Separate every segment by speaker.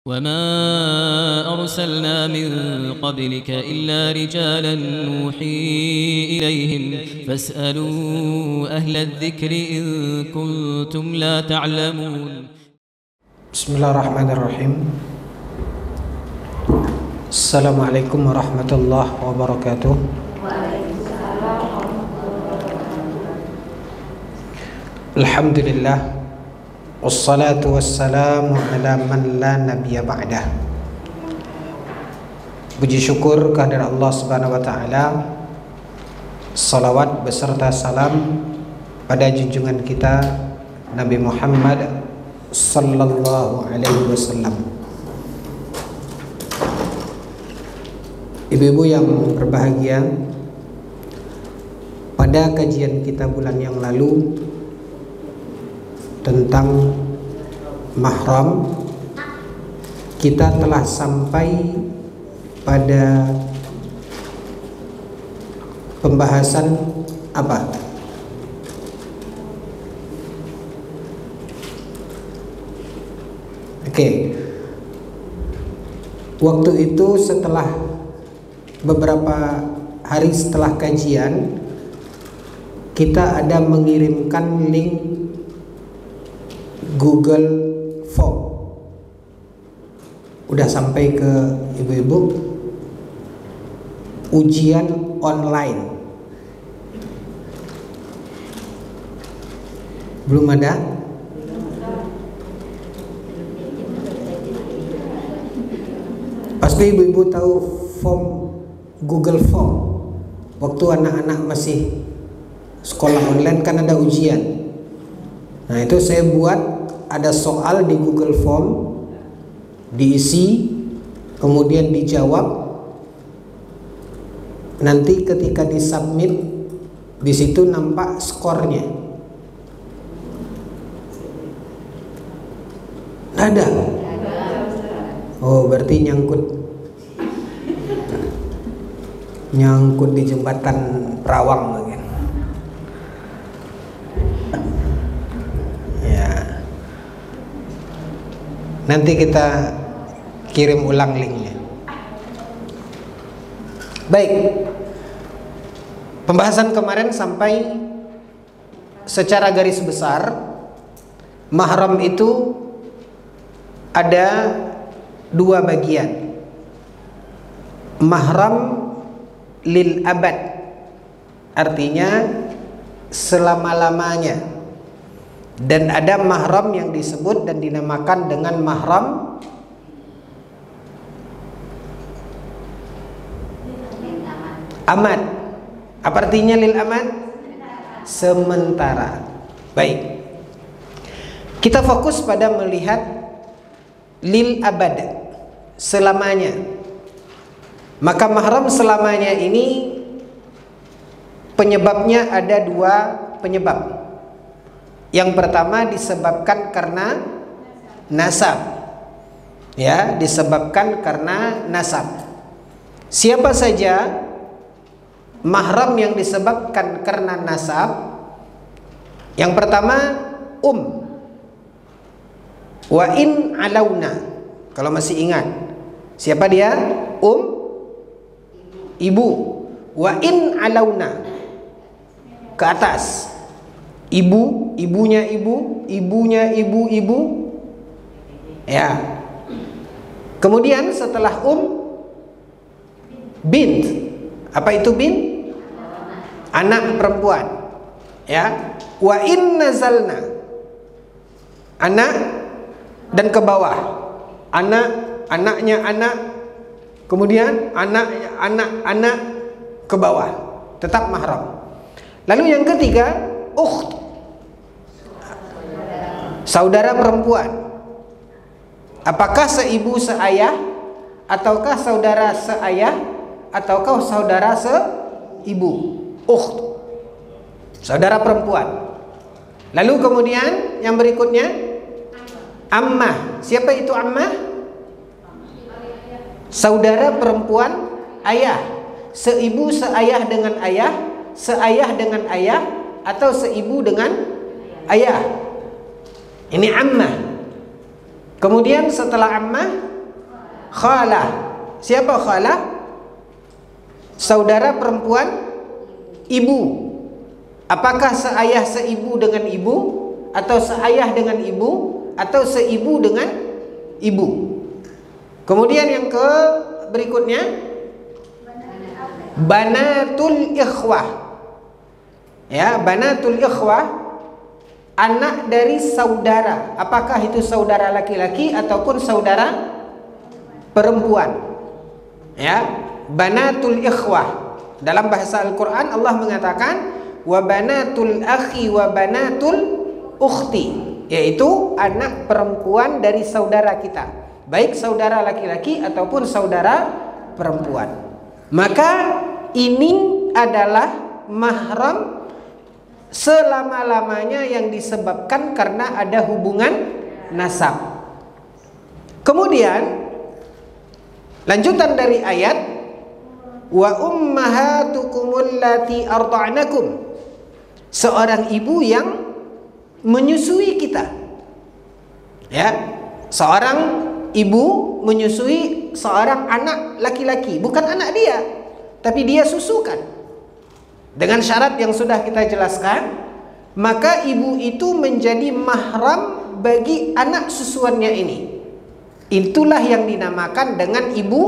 Speaker 1: وما أرسلنا من قبلك إلا رجالا نوحي إليهم فاسألوا أهل الذكر إن كنتم لا تعلمون.
Speaker 2: بسم الله الرحمن الرحيم. السلام عليكم ورحمة الله وبركاته. الحمد لله wassalatu wassalamu ala man la nabiyya ba'dah. Puji syukur kehadirat Allah Subhanahu wa taala. Salawat beserta salam pada junjungan kita Nabi Muhammad sallallahu alaihi wasallam. Ibu-ibu yang berbahagia, pada kajian kita bulan yang lalu tentang mahram, kita telah sampai pada pembahasan apa? Waktu itu setelah beberapa hari setelah kajian, kita ada mengirimkan link Google Form. Udah sampai ke ibu-ibu, ujian online. Belum ada? Pasti ibu-ibu tahu form Google Form. Waktu anak-anak masih sekolah online kan ada ujian. Nah, itu saya buat ada soal di Google Form, diisi, kemudian dijawab. Nanti ketika disubmit, di situ nampak skornya. Nggak ada. Oh, berarti nyangkut di jembatan Perawang mungkin. Nanti kita kirim ulang linknya. Baik, pembahasan kemarin sampai secara garis besar mahram itu ada dua bagian. Mahram lil abad, artinya selama-lamanya. Dan ada mahram yang disebut dan dinamakan dengan mahram amad. Apa artinya lil amad? Sementara. Baik, kita fokus pada melihat lil abad, selamanya. Maka mahram selamanya ini penyebabnya ada dua penyebab. Yang pertama disebabkan karena nasab. Ya, disebabkan karena nasab. Siapa saja mahram yang disebabkan karena nasab? Yang pertama wa in alauna. Kalau masih ingat, siapa dia? Ibu. Wa in alauna, ke atas. Ibunya ibu, ya. Kemudian setelah bint. Apa itu bint? Anak perempuan, ya. Wa in nazalna, anak dan ke bawah. Anaknya anak, kemudian anak ke bawah, tetap mahram. Lalu yang ketiga, ukht, saudara perempuan. Apakah seibu seayah, ataukah saudara seayah, ataukah saudara seibu? Ukht, saudara perempuan. Lalu kemudian yang berikutnya ammah. Siapa itu ammah? Saudara perempuan ayah. Seibu seayah dengan ayah, seayah dengan ayah, atau seibu dengan ayah. Ini ammah. Kemudian setelah ammah Khalah. Siapa khalah? Saudara perempuan ibu. Apakah seayah seibu dengan ibu, atau seayah dengan ibu, atau seibu dengan ibu? Kemudian yang ke berikutnya, banatul ikhwah. Ya, banatul ikhwah, anak dari saudara. Apakah itu saudara laki-laki ataupun saudara perempuan? Ya, banatul ikhwah. Dalam bahasa Al-Quran Allah mengatakan wa banatul akhi wa banatul ukhti, yaitu anak perempuan dari saudara kita, baik saudara laki-laki ataupun saudara perempuan. Maka ini adalah mahram selama-lamanya yang disebabkan karena ada hubungan nasab. Kemudian lanjutan dari ayat wa ummahatukumul lati arda'nakum, seorang ibu yang menyusui kita. Ya, seorang ibu menyusui seorang anak laki-laki, bukan anak dia, tapi dia susukan. Dengan syarat yang sudah kita jelaskan, maka ibu itu menjadi mahram bagi anak susuannya ini. Itulah yang dinamakan dengan ibu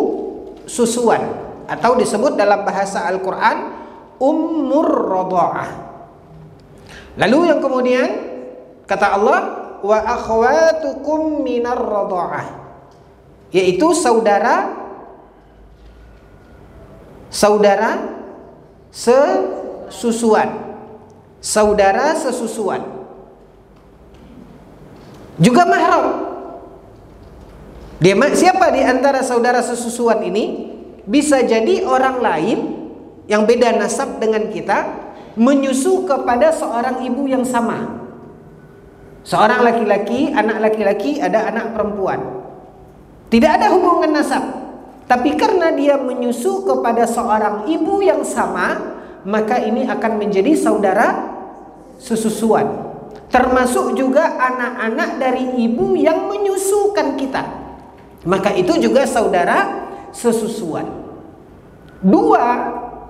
Speaker 2: susuan, atau disebut dalam bahasa Al-Quran ummur radha'ah. Lalu yang kemudian kata Allah wa akhwatukum minar radha'ah, yaitu saudara sesusuan, saudara sesusuan, juga mahram. Dia siapa di antara saudara sesusuan ini? Bisa jadi orang lain yang beda nasab dengan kita menyusu kepada seorang ibu yang sama. Seorang laki-laki, anak laki-laki, ada anak perempuan. Tidak ada hubungan nasab, tapi karena dia menyusu kepada seorang ibu yang sama, maka ini akan menjadi saudara sesusuan. Termasuk juga anak-anak dari ibu yang menyusukan kita, maka itu juga saudara sesusuan. Dua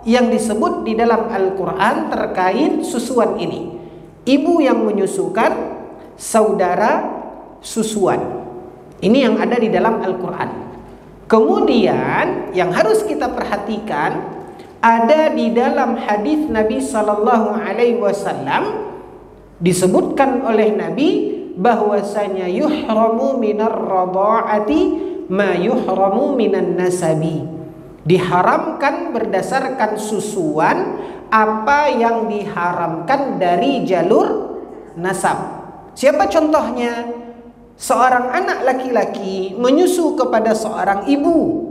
Speaker 2: yang disebut di dalam Al-Quran terkait susuan ini, ibu yang menyusukan, saudara susuan. Ini yang ada di dalam Al-Quran. Kemudian yang harus kita perhatikan, ada di dalam hadis Nabi Sallallahu Alaihi Wasallam disebutkan oleh Nabi bahwasanya yuhramu minar radha'ati ma yuhramu minan nasabi, diharamkan berdasarkan susuan apa yang diharamkan dari jalur nasab. Siapa contohnya? Seorang anak laki-laki menyusu kepada seorang ibu.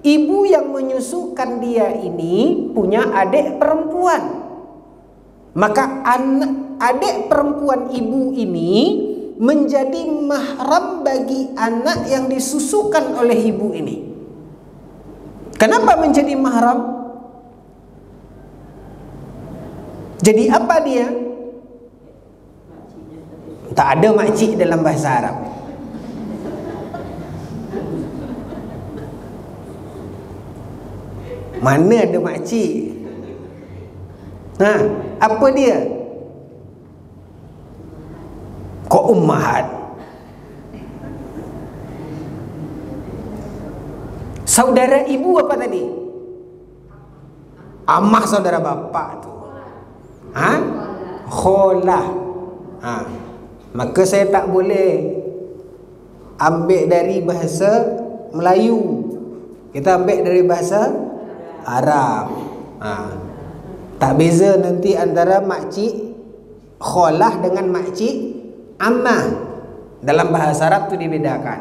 Speaker 2: Ibu yang menyusukan dia ini punya adik perempuan. Maka adik perempuan ibu ini menjadi mahram bagi anak yang disusukan oleh ibu ini. Kenapa menjadi mahram? Jadi apa dia? Tak ada makcik dalam bahasa Arab. Mana ada makcik? Apa dia? Kok ummahat? Saudara ibu apa tadi? Amah saudara bapak tu. Kholah. Maka saya tak boleh ambil dari bahasa Melayu, kita ambil dari bahasa Arab. Tak beza nanti antara makcik kholah dengan makcik ammah. Dalam bahasa Arab tu dibedakan.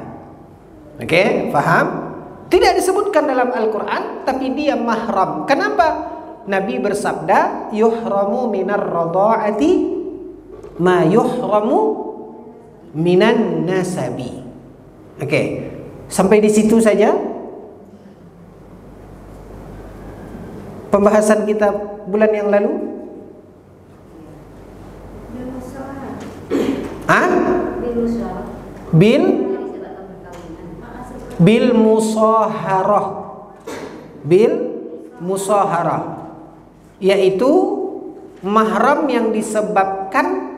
Speaker 2: Okey, faham? Tidak disebutkan dalam Al-Quran, tapi dia mahram. Kenapa? Nabi bersabda yuhramu minar radha'ati ma yuhramu minan nasabi. Okey, sampai di situ saja pembahasan kita bulan yang lalu. Bil bil musaharah, bil musaharah, yaitu mahram yang disebabkan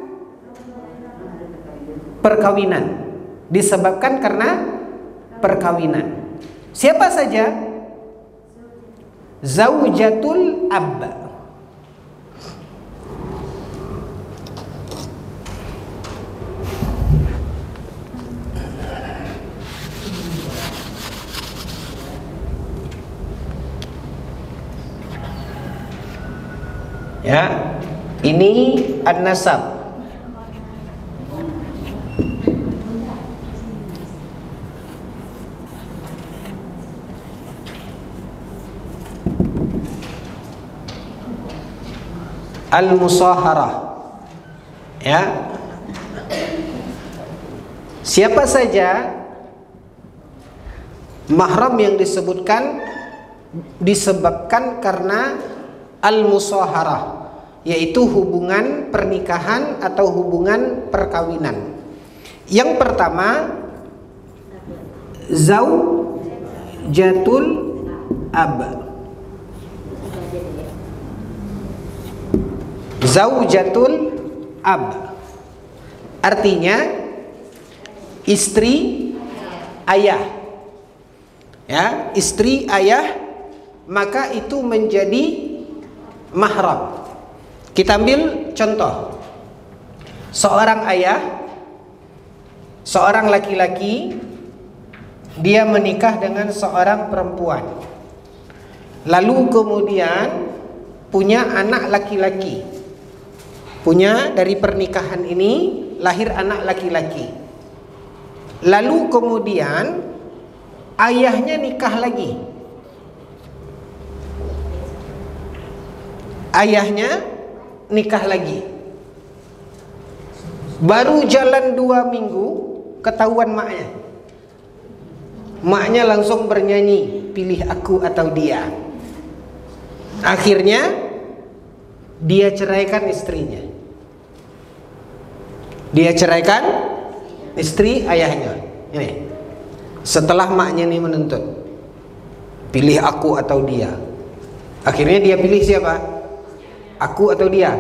Speaker 2: perkawinan, disebabkan karena perkawinan. Siapa saja? Zaujatul ab. Ya, ini an-nasab. Al-musaharah. Ya. Siapa saja mahram yang disebutkan disebabkan karena al-musaharah, yaitu hubungan pernikahan atau hubungan perkawinan. Yang pertama, zaujatul ab. Zaujatul ab artinya istri ayah. Ya, istri ayah, maka itu menjadi mahram. Kita ambil contoh. Seorang ayah, seorang laki-laki, dia menikah dengan seorang perempuan. Lalu kemudian punya anak laki-laki. Punya dari pernikahan ini lahir anak laki-laki. Lalu kemudian ayahnya nikah lagi. Ayahnya nikah lagi. Baru jalan 2 minggu ketahuan maknya. Maknya langsung bernyanyi, pilih aku atau dia. Akhirnya dia ceraikan istrinya. Dia ceraikan istri ayahnya. Ini. Setelah maknya ini menuntut, pilih aku atau dia. Akhirnya dia pilih siapa? Aku atau dia?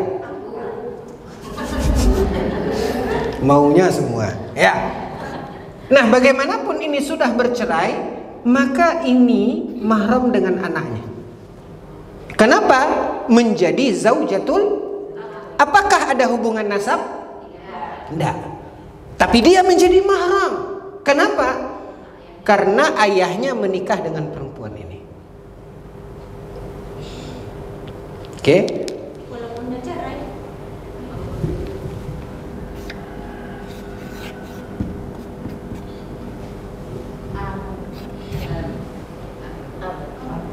Speaker 2: Maunya semua. Ya. Nah, bagaimanapun ini sudah bercerai, maka ini mahram dengan anaknya. Kenapa? Menjadi zaujatul. Apakah ada hubungan nasab? Tidak. Tapi dia menjadi mahram. Kenapa? Karena ayahnya menikah dengan perempuan ini. Oke?
Speaker 3: Walaupun udah cerai.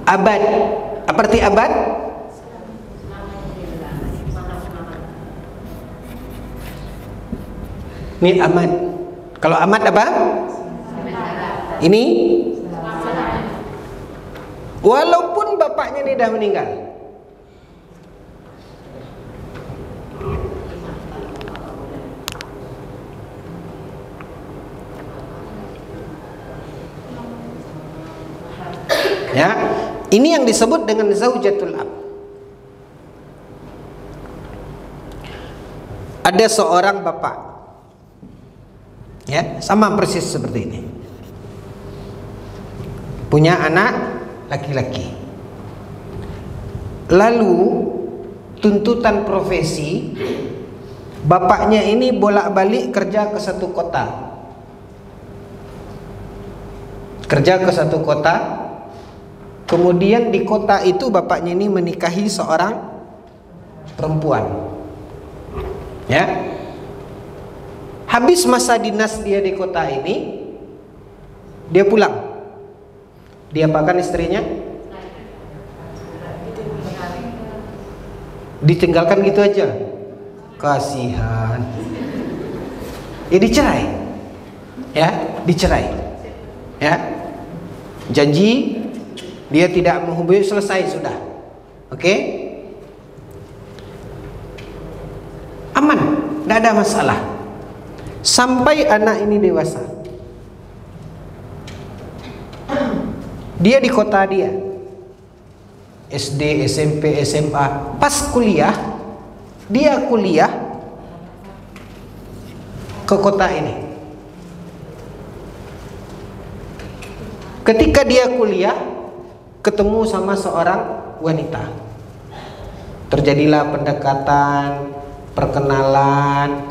Speaker 2: Abad. Apa arti abad? Ini amat. Kalau amat apa? Ini walaupun bapaknya ini dah meninggal. Ya, ini yang disebut dengan zaujatul ab. Ada seorang bapak, ya, sama persis seperti ini. Punya anak laki-laki. Lalu tuntutan profesi, bapaknya ini bolak-balik kerja ke satu kota. Kerja ke satu kota. Kemudian di kota itu bapaknya ini menikahi seorang perempuan. Ya. Habis masa dinas dia di kota ini, dia pulang. Dia apakan istrinya? Ditinggalkan gitu aja. Kasihan. Ya dicerai. Ya, dicerai. Ya. Janji dia tidak menghubungi, selesai sudah. Oke? Aman, tidak ada masalah. Sampai anak ini dewasa. Dia di kota dia, SD, SMP, SMA. Pas kuliah, dia kuliah ke kota ini. Ketika dia kuliah, ketemu sama seorang wanita. Terjadilah pendekatan, perkenalan.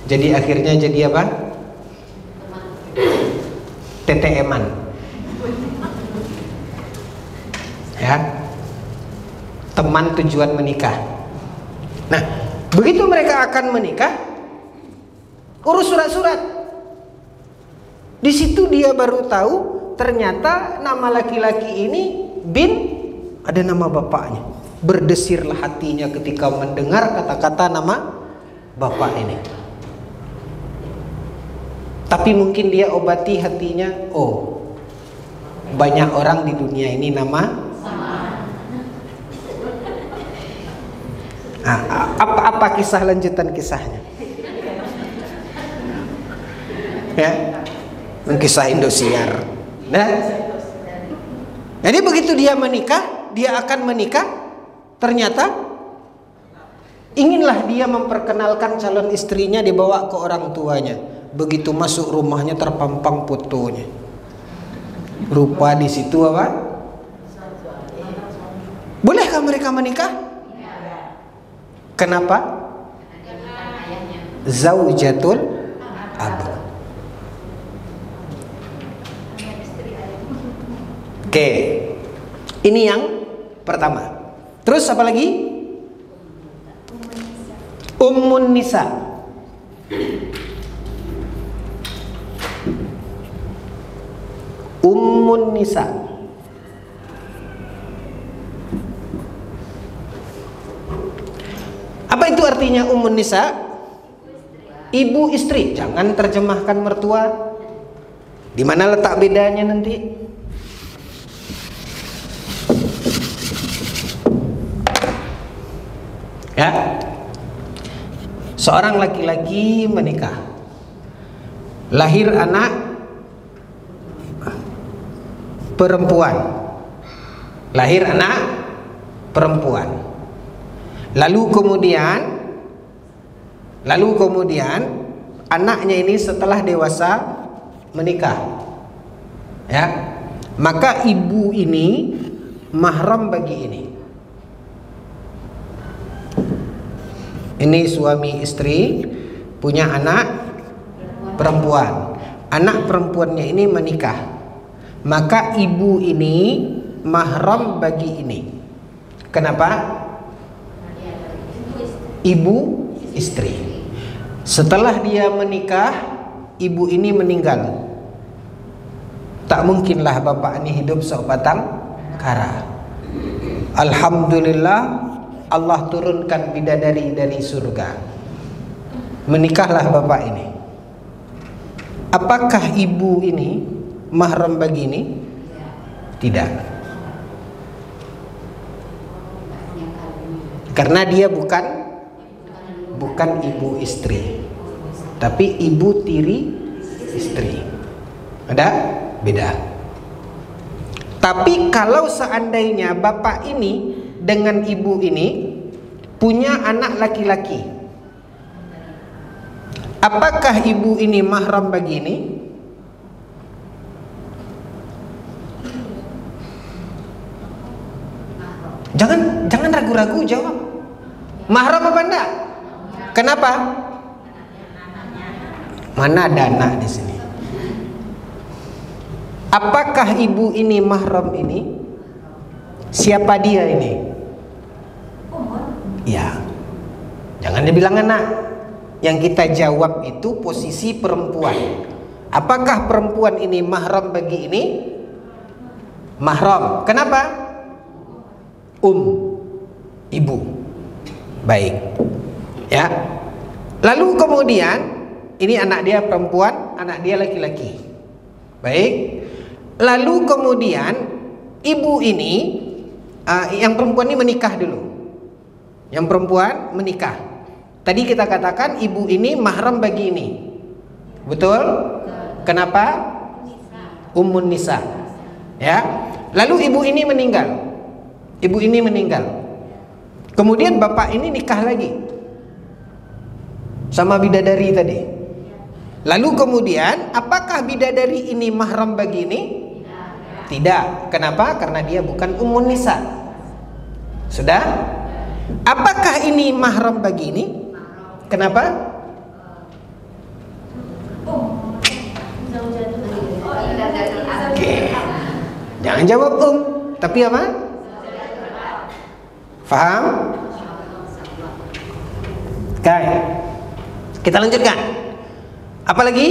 Speaker 2: Jadi akhirnya jadi apa? TTM-an. Ya. Teman tujuan menikah. Nah, begitu mereka akan menikah, urus surat-surat. Di situ dia baru tahu ternyata nama laki-laki ini bin, ada nama bapaknya. Berdesirlah hatinya ketika mendengar kata-kata nama bapak ini. Tapi mungkin dia obati hatinya, oh, banyak orang di dunia ini nama apa kisah lanjutan kisahnya? Ya, kisah Indosiar. Nah, jadi begitu dia menikah, dia akan menikah, ternyata inginlah dia memperkenalkan calon istrinya, dibawa ke orang tuanya. Begitu masuk rumahnya terpampang fotonya. Rupa di situ apa? Bolehkah mereka menikah? Kenapa? Zaujatul ab. Oke. Ini yang pertama. Terus apa lagi? Ummun Nisa. Ummun Nisa. Apa itu artinya Ummun Nisa? Ibu istri. Jangan terjemahkan mertua. Di mana letak bedanya nanti? Ya. Seorang laki-laki menikah. Lahir anak perempuan. Lahir anak perempuan. Lalu kemudian anaknya ini setelah dewasa menikah. Ya. Maka ibu ini mahram bagi ini. Ini suami istri punya anak perempuan. Anak perempuannya ini menikah. Maka ibu ini mahram bagi ini. Kenapa? Ibu istri. Setelah dia menikah, ibu ini meninggal. Tak mungkinlah bapak ini hidup sebatang kara. Alhamdulillah, Allah turunkan bidadari dari surga. Menikahlah bapak ini. Apakah ibu ini mahram bagi ini? Tidak. Karena dia bukan ibu istri, tapi ibu tiri istri. Ada beda. Tapi kalau seandainya bapak ini dengan ibu ini punya anak laki-laki, apakah ibu ini mahram bagi ini? Jangan ragu-ragu, jawab. Mahram apa enggak? Kenapa? Mana ada anak di sini? Apakah ibu ini mahram ini? Siapa dia ini? Ya. Jangan dibilang anak. Yang kita jawab itu posisi perempuan. Apakah perempuan ini mahram bagi ini? Mahram. Kenapa? Ibu. Baik. Ya. Lalu kemudian ini anak dia perempuan, anak dia laki-laki. Baik. Lalu kemudian ibu ini yang perempuan ini menikah dulu. Yang perempuan menikah. Tadi kita katakan ibu ini mahram bagi ini. Betul? Kenapa? Ummun Nisa. Ya. Lalu ibu ini meninggal. Ibu ini meninggal. Kemudian bapak ini nikah lagi sama bidadari tadi. Lalu kemudian apakah bidadari ini mahram bagi ini? Tidak. Kenapa? Karena dia bukan ummun nisa. Sudah? Apakah ini mahram bagi ini? Kenapa? Oke. Jangan jawab tapi apa? Faham? Oke. Kita lanjutkan. Apalagi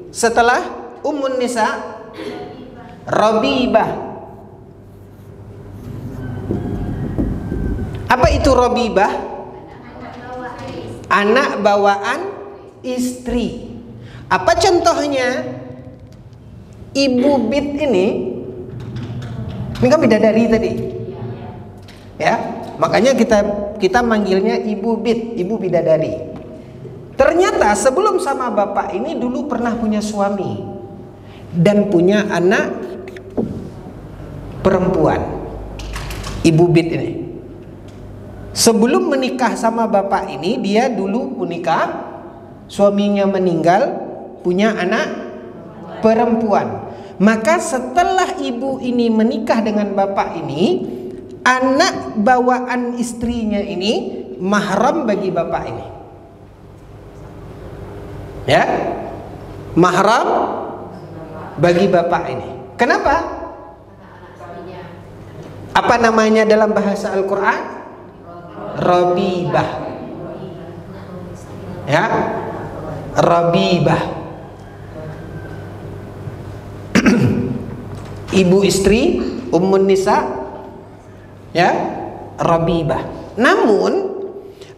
Speaker 2: setelah ummun nisa? Rabibah. Apa itu rabibah? Anak bawaan istri. Apa contohnya? Ibu bint ini kan bidadari tadi. Ya, makanya kita manggilnya ibu bint, ibu bidadari. Ternyata sebelum sama bapak ini dulu pernah punya suami dan punya anak perempuan. Ibu bint ini sebelum menikah sama bapak ini, dia dulu menikah, suaminya meninggal, punya anak perempuan. Maka setelah ibu ini menikah dengan bapak ini, anak bawaan istrinya ini mahram bagi bapak ini. Ya, mahram bagi bapak ini. Kenapa? Apa namanya dalam bahasa Al-Quran? Rabibah. Ya, rabibah. Ibu istri, ummun nisa, ya, rabibah. Namun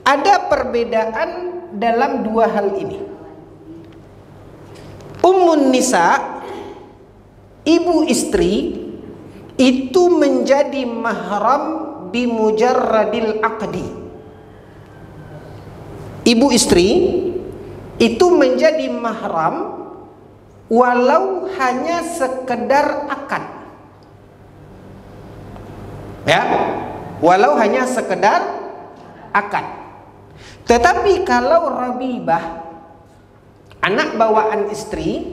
Speaker 2: ada perbedaan dalam dua hal ini. Ummun nisa, ibu istri, itu menjadi mahram bimujarradil aqdi. Ibu istri itu menjadi mahram walau hanya sekedar akad. Ya, walau hanya sekedar akad. Tetapi kalau rabibah, anak bawaan istri,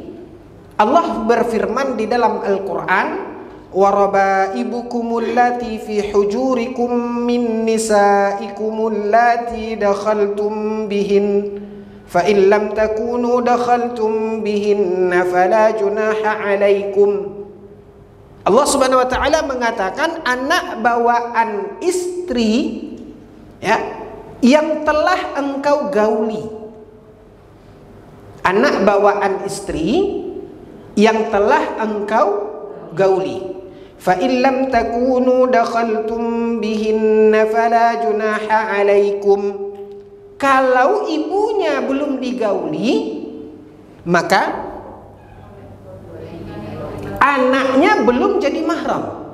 Speaker 2: Allah berfirman di dalam Al-Quran, warabaibukumul lati fi hujurikum min nisaikumul lati dakhaltum bihin fa in lam takunu dakhaltum bihinna fala junaha alaikum. Allah Subhanahu wa taala mengatakan anak bawaan istri, ya, yang telah engkau gauli. Anak bawaan istri yang telah engkau gauli. Fa in lam takunu dakhaltum bihinna fala junaha alaikum. Kalau ibunya belum digauli, maka anaknya belum jadi mahram.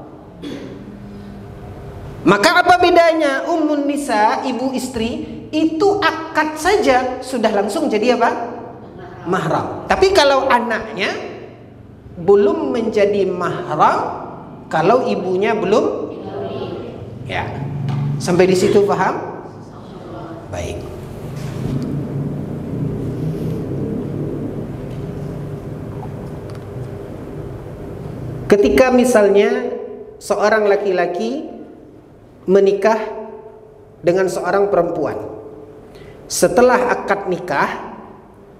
Speaker 2: Maka apa bedanya? Ummun nisa, ibu istri, itu akad saja sudah langsung jadi apa? Mahram. Tapi kalau anaknya belum menjadi mahram, kalau ibunya belum, ya. Sampai di situ paham? Baik. Ketika misalnya seorang laki-laki menikah dengan seorang perempuan, setelah akad nikah,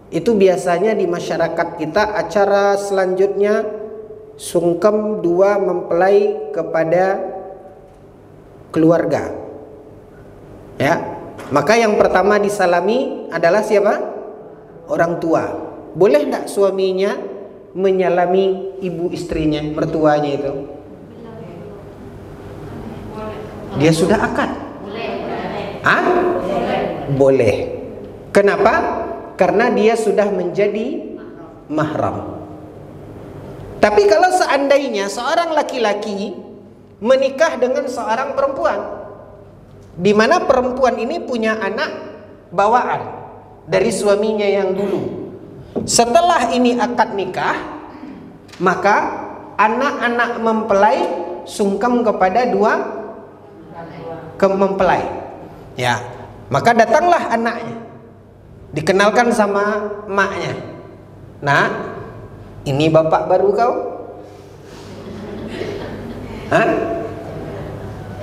Speaker 2: itu biasanya di masyarakat kita acara selanjutnya sungkem dua mempelai kepada keluarga. Ya, maka yang pertama disalami adalah siapa? Orang tua. Boleh tidak suaminya menyalami ibu istrinya, mertuanya itu? Dia sudah akad. Ah? Boleh. Kenapa? Karena dia sudah menjadi mahram. Tapi kalau seandainya seorang laki-laki menikah dengan seorang perempuan, di mana perempuan ini punya anak bawaan dari suaminya yang dulu. Setelah ini akad nikah, maka anak-anak mempelai sungkem kepada dua mempelai. Ya, maka datanglah anaknya, dikenalkan sama emaknya. Nah, ini bapak baru kau? Hah?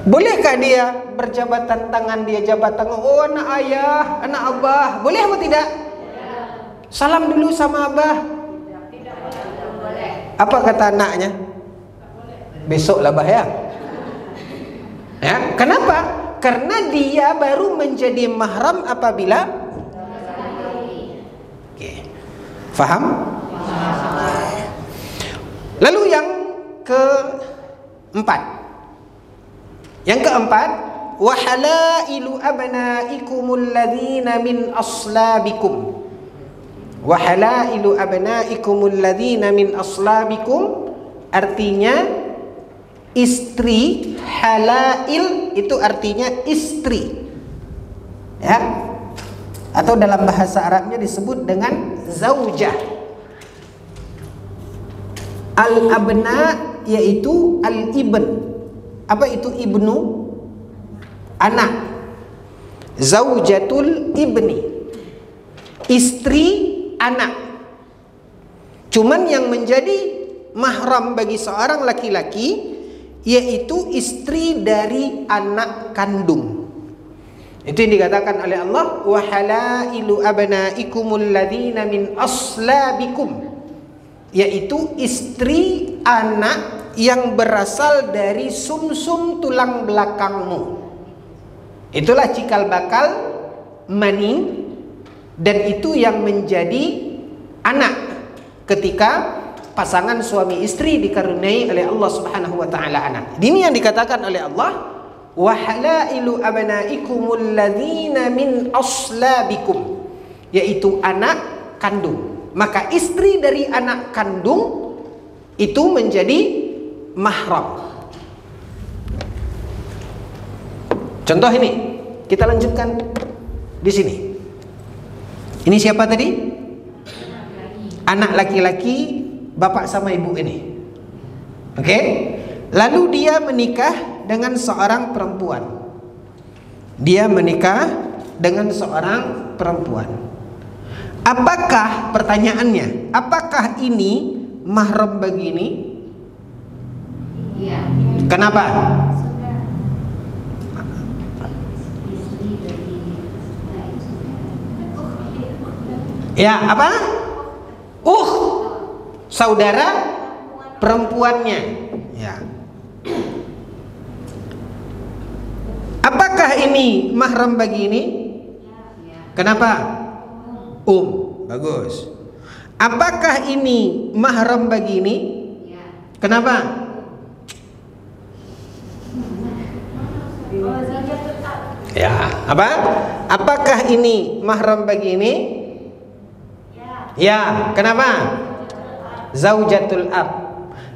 Speaker 2: Bolehkah dia berjabatan tangan, dia jabat tangan? Oh, anak ayah, anak abah. Boleh atau tidak? Salam dulu sama abah. Apa kata anaknya? Besoklah bah ya. Ya, kenapa? Karena dia baru menjadi mahram apabila faham? Lalu yang keempat. Yang keempat, wa halailu abnaikumul ladzina min aslabikum. Wa halailu abnaikumul ladzina min aslabikum artinya istri. Halail itu artinya istri. Ya. Atau dalam bahasa Arabnya disebut dengan zaujah. Al-abna yaitu al-ibn. Apa itu ibnu? Anak. Zaujatul ibni, istri anak. Cuman yang menjadi mahram bagi seorang laki-laki yaitu istri dari anak kandung. Itu yang dikatakan oleh Allah, wa halailu abnaikumul ladzina min aslabikum, yaitu istri anak yang berasal dari sumsum tulang belakangmu. Itulah cikal bakal mani, dan itu yang menjadi anak ketika pasangan suami istri dikaruniai oleh Allah Subhanahu wa taala anak. Ini yang dikatakan oleh Allah, wa halailu abnaikumul ladzina min aslabikum, yaitu anak kandung. Maka istri dari anak kandung itu menjadi mahram. Contoh ini, kita lanjutkan di sini. Ini siapa tadi? Anak laki-laki bapak sama ibu ini. Oke? Lalu dia menikah dengan seorang perempuan. Dia menikah dengan seorang perempuan. Apakah, pertanyaannya, apakah ini mahram bagi ini?
Speaker 3: Iya.
Speaker 2: Kenapa? Ya, apa? Saudara perempuannya. Ya. Apakah ini mahram bagi ini? Kenapa? Bagus. Apakah ini mahram bagi ini? Kenapa? Ya, apa? Apakah ini mahram bagi ini? Ya, kenapa? Zaujatul ab.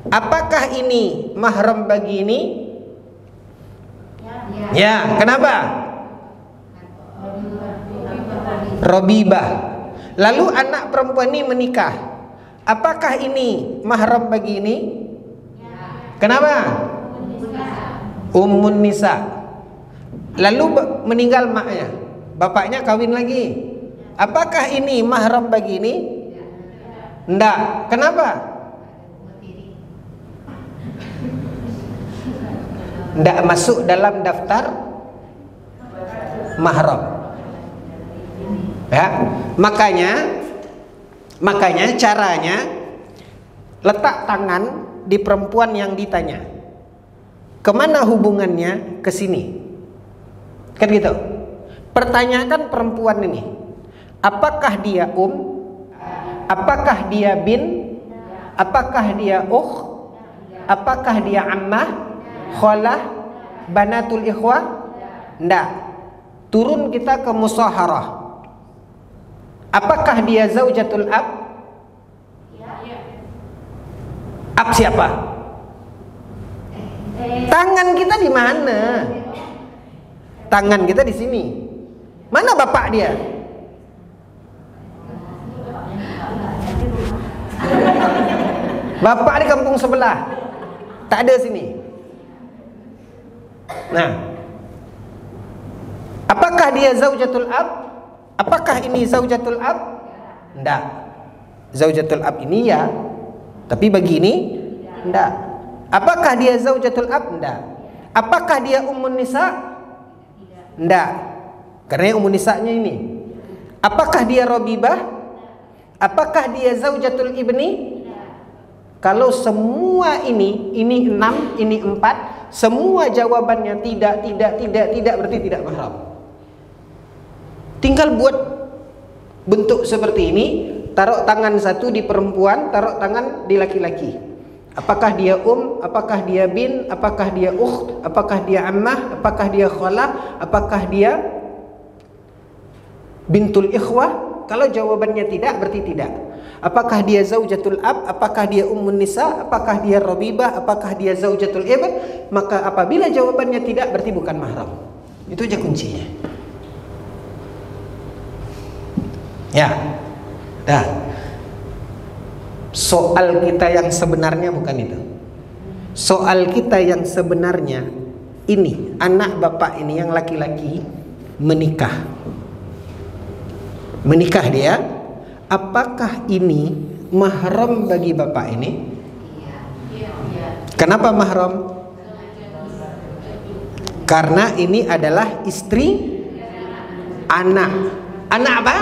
Speaker 2: Apakah ini mahram bagi ini? Ya, kenapa? Robibah. Lalu anak perempuan ini menikah. Apakah ini mahram bagi ini? Kenapa? Ummun nisa. Lalu meninggal maknya, bapaknya kawin lagi. Apakah ini mahram bagi ini? Enggak. Kenapa? Enggak masuk dalam daftar mahram. Ya, makanya caranya letak tangan di perempuan yang ditanya. Kemana hubungannya ke sini? Kan gitu. Pertanyakan perempuan ini. Apakah dia Apakah dia bin? Apakah dia Apakah dia ammah? Khalah? Banatul ikhwah? Enggak. Turun kita ke musaharah. Apakah dia zaujatul ab? Ab siapa? Tangan kita di mana? Tangan kita di sini. Mana bapak dia? Bapak di kampung sebelah. Tak ada sini. Nah, apakah dia zaujatul ab? Apakah ini zaujatul ab? Enggak. Zaujatul ab ini ya, tapi bagi ini enggak. Apakah dia zaujatul ab? Enggak. Apakah dia ummun nisa? Enggak. Karena ummun nisanya ini. Apakah dia robibah? Apakah dia zaujatul ibni? Kalau semua ini 6, ini 4, semua jawabannya tidak, berarti tidak mahram. Tinggal buat bentuk seperti ini, taruh tangan satu di perempuan, taruh tangan di laki-laki. Apakah dia apakah dia bin, apakah dia ukht, apakah dia ammah, apakah dia khalah, apakah dia bintul ikhwah? Kalau jawabannya tidak, berarti tidak. Apakah dia zaujatul ab, apakah dia ummun nisa, apakah dia rabibah, apakah dia zaujatul ibn? Maka apabila jawabannya tidak, berarti bukan mahram. Itu aja kuncinya. Ya. Dah. Soal kita yang sebenarnya bukan itu. Soal kita yang sebenarnya ini, anak bapak ini yang laki-laki menikah. Menikah dia, apakah ini mahram bagi bapak ini? Kenapa mahram? Karena ini adalah istri anak. Anak apa?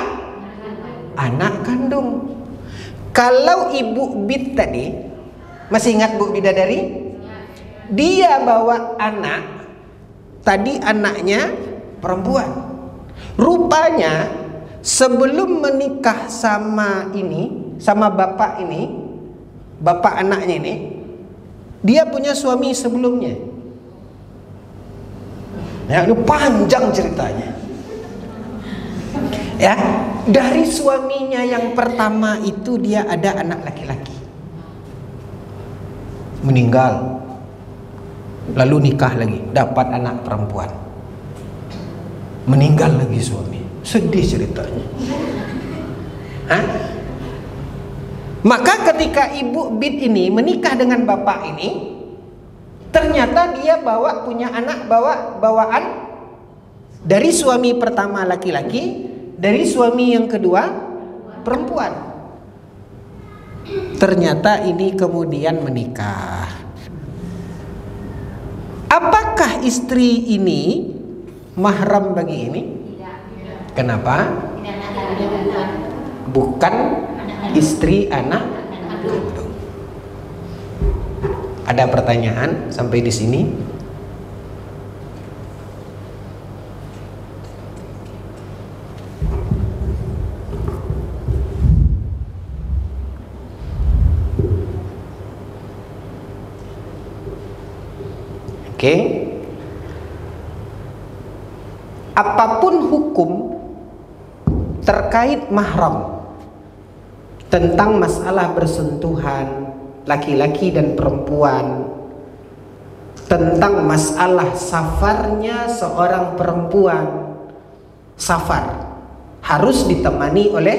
Speaker 2: Anak kandung. Kalau ibu bid tadi, masih ingat Bu Bidadari? Dia bawa anak, tadi anaknya perempuan. Rupanya sebelum menikah sama ini, sama bapak ini, bapak anaknya ini, dia punya suami sebelumnya. Ya, ini panjang ceritanya. Ya, dari suaminya yang pertama itu dia ada anak laki-laki. Meninggal. Lalu nikah lagi, dapat anak perempuan. Meninggal lagi suami. Sedih ceritanya. Hah? Maka ketika ibu bid ini menikah dengan bapak ini, ternyata dia punya anak bawaan dari suami pertama laki-laki, dari suami yang kedua perempuan. Ternyata ini kemudian menikah. Apakah istri ini mahram bagi ini? Kenapa? Bukan istri anak kandung. Ada pertanyaan sampai di sini? Oke. Apapun hukum terkait mahram, tentang masalah bersentuhan laki-laki dan perempuan, tentang masalah safarnya seorang perempuan, safar harus ditemani oleh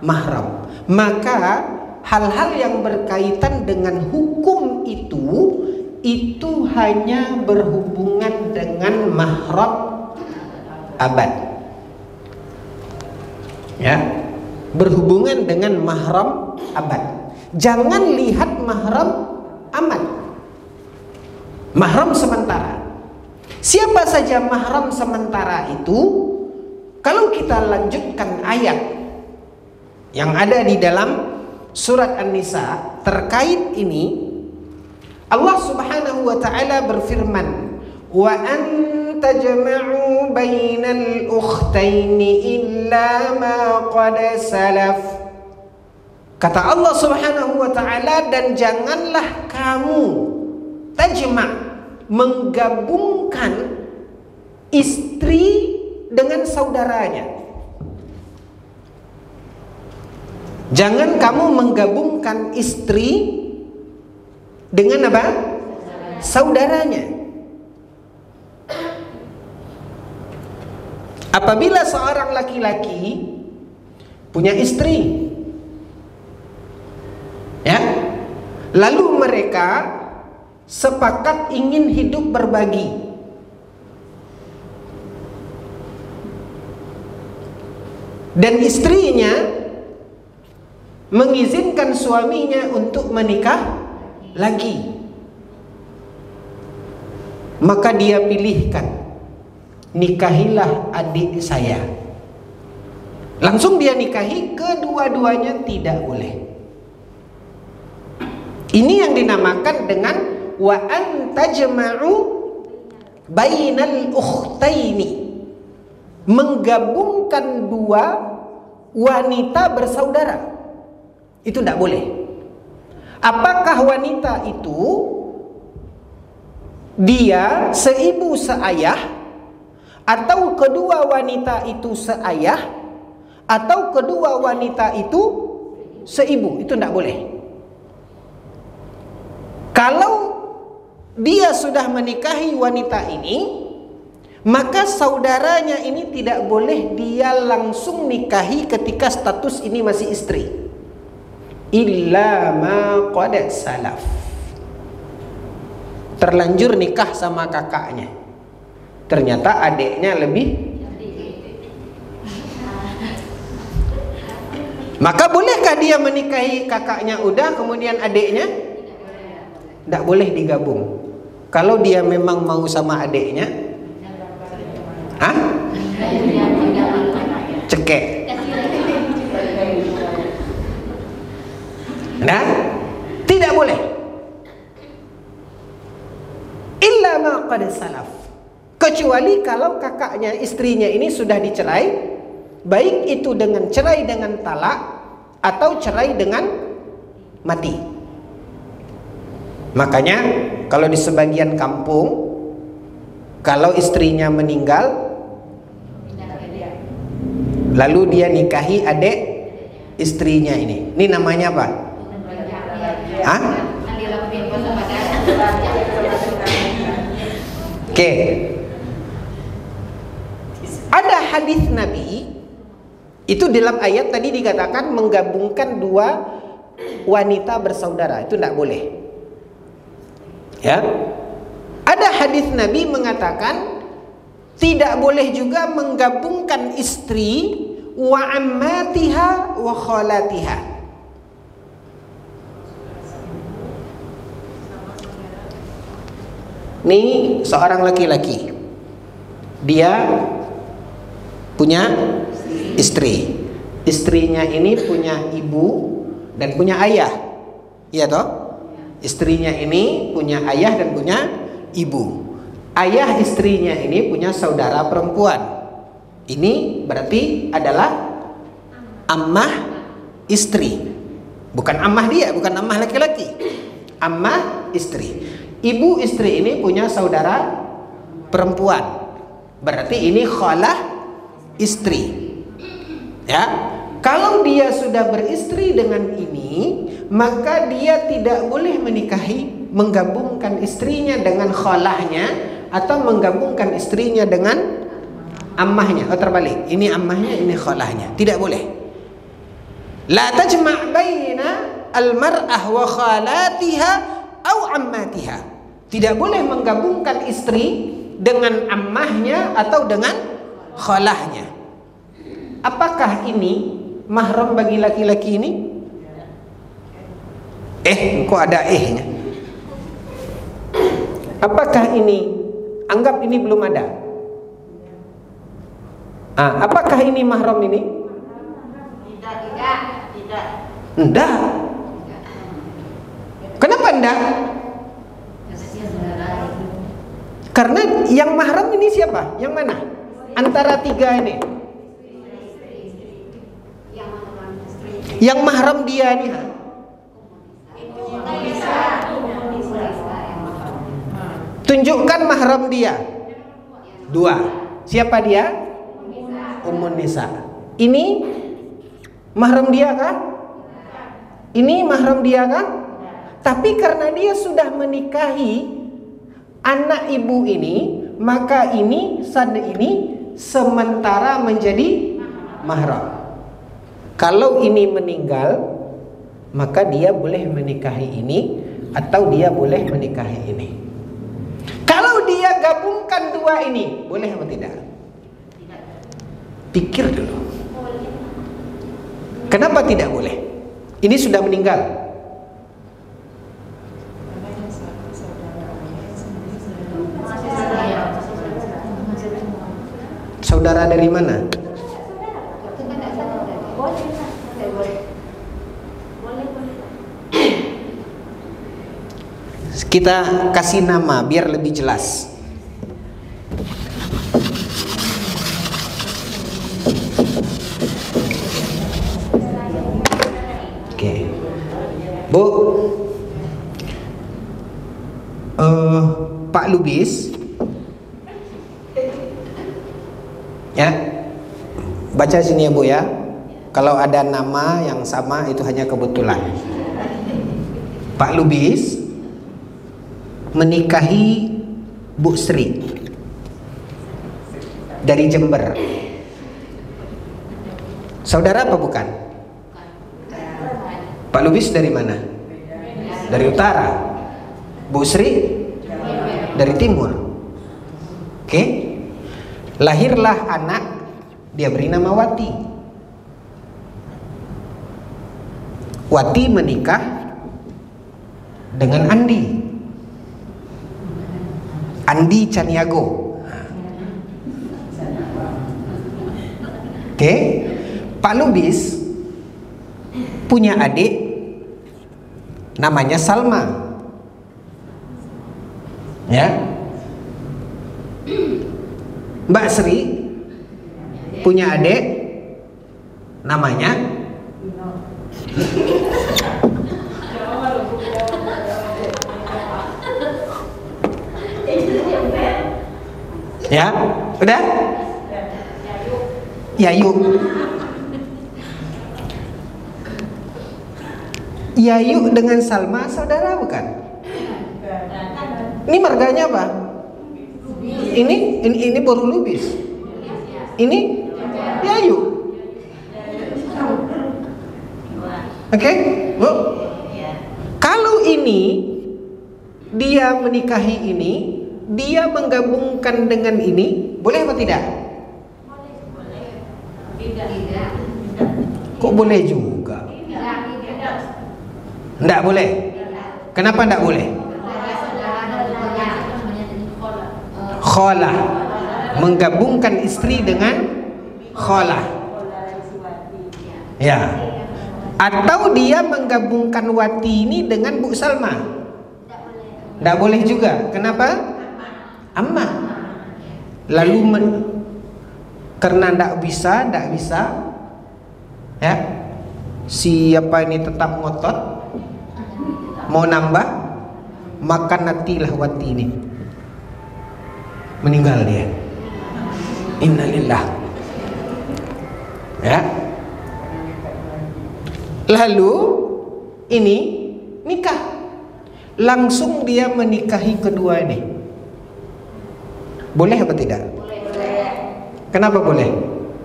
Speaker 2: mahram. Maka hal-hal yang berkaitan dengan hukum itu hanya berhubungan dengan mahram abad. Ya, berhubungan dengan mahram abad. Jangan lihat mahram amat. Mahram sementara. Siapa saja mahram sementara itu? Kalau kita lanjutkan ayat yang ada di dalam surat An-Nisa terkait ini, Allah Subhanahu wa taala berfirman, "Wa an tajma'u bainal ukhtaini illa ma qad salaf." Kata Allah Subhanahu wa taala, dan janganlah kamu tajma', menggabungkan istri dengan saudaranya. Jangan kamu menggabungkan istri dengan apa? Saudaranya. Apabila seorang laki-laki punya istri, ya, lalu mereka sepakat ingin hidup berbagi, dan istrinya mengizinkan suaminya untuk menikah lagi, maka dia pilihkan, nikahilah adik saya. Langsung dia nikahi, kedua-duanya tidak boleh. Ini yang dinamakan dengan wa an tajma'u bainal ukhtaini, menggabungkan dua wanita bersaudara. Itu tidak boleh. Apakah wanita itu dia seibu seayah, atau kedua wanita itu seayah, atau kedua wanita itu seibu? Itu tidak boleh. Kalau dia sudah menikahi wanita ini, maka saudaranya ini tidak boleh dia langsung nikahi ketika status ini masih istri. Illa ma qad salaf. Terlanjur nikah sama kakaknya, ternyata adiknya lebih, maka bolehkah dia menikahi kakaknya udah kemudian adiknya? Tidak boleh digabung. Kalau dia memang mau sama adiknya, cekek. Nah, tidak boleh. Illa ma qad salaf. Kecuali kalau kakaknya, istrinya ini sudah dicerai, baik itu dengan cerai dengan talak atau cerai dengan mati. Makanya kalau di sebagian kampung, kalau istrinya meninggal lalu dia nikahi adik istrinya ini namanya apa? Oke. Ada hadis Nabi itu dalam ayat tadi dikatakan menggabungkan dua wanita bersaudara, itu tidak boleh. Ya. Ada hadis Nabi mengatakan tidak boleh juga menggabungkan istri wa ammatiha wa khalatiha. Ini seorang laki-laki, dia punya istri. Istrinya ini punya ibu dan punya ayah. Iya toh? Istrinya ini punya ayah dan punya ibu. Ayah istrinya ini punya saudara perempuan. Ini berarti adalah ammah istri. Bukan ammah dia, bukan ammah laki-laki. Ammah istri. Ibu istri ini punya saudara perempuan. Berarti ini khalah istri. Ya. Kalau dia sudah beristri dengan ini, maka dia tidak boleh menikahi, menggabungkan istrinya dengan khalahnya atau menggabungkan istrinya dengan ammahnya. Oh, terbalik. Ini ammahnya, ini khalahnya. Tidak boleh. La tajma' baina al-mar'ah wa khalatiha au ammatiha. Tidak boleh menggabungkan istri dengan ammahnya atau dengan khalahnya. Apakah ini mahram bagi laki-laki ini? Kok ada nya? Apakah ini? Anggap ini belum ada. Apakah ini mahram ini? Tidak. Enggak. Kenapa enggak? Karena yang mahram ini siapa? Yang mana? Antara tiga ini. Yang mahram dia ini tunjukkan mahram dia. Dua. Siapa dia? Ummun Nisa. Ini mahram dia kah? Ini mahram dia kah? Tapi karena dia sudah menikahi anak ibu ini, maka ini sementara menjadi mahram. Kalau ini meninggal, maka dia boleh menikahi ini atau dia boleh menikahi ini. Kalau dia gabungkan dua ini, boleh atau tidak? Pikir dulu. Kenapa tidak boleh? Ini sudah meninggal. Saudara dari mana? Kita kasih nama biar lebih jelas. Oke, Bu, Pak Lubis, ya, baca sini ya Bu ya. Kalau ada nama yang sama itu hanya kebetulan. Pak Lubis menikahi Bu Sri dari Jember. Saudara apa bukan? Pak Lubis dari mana? Dari utara. Bu Sri dari timur. Oke. Lahirlah anak, dia beri nama Wati. Wati menikah dengan Andi Caniago. Oke. Pak Lubis punya adik namanya Salma. Ya. Mbak Sri punya adik namanya ya, udah? Yayu. Yayu dengan Salma saudara bukan? Ini marganya apa? Ini baru Lubis. Ini Yayu. Oke, Bu. Kalau ini dia menikahi ini, dia menggabungkan dengan ini, boleh apa tidak? Kok boleh juga? Tidak boleh. Kenapa tidak boleh? Kholah, menggabungkan istri dengan kholah. Ya. Atau dia menggabungkan Wati ini dengan Bu Salma. Tidak boleh juga. Kenapa? Ammah. Lalu karena tidak bisa, ya. Siapa ini tetap ngotot, mau nambah, maka nantilah Wati ini meninggal dia. Innalillah. Ya. Lalu ini nikah. Langsung dia menikahi kedua ini. Boleh apa tidak?
Speaker 3: Boleh.
Speaker 2: Kenapa boleh?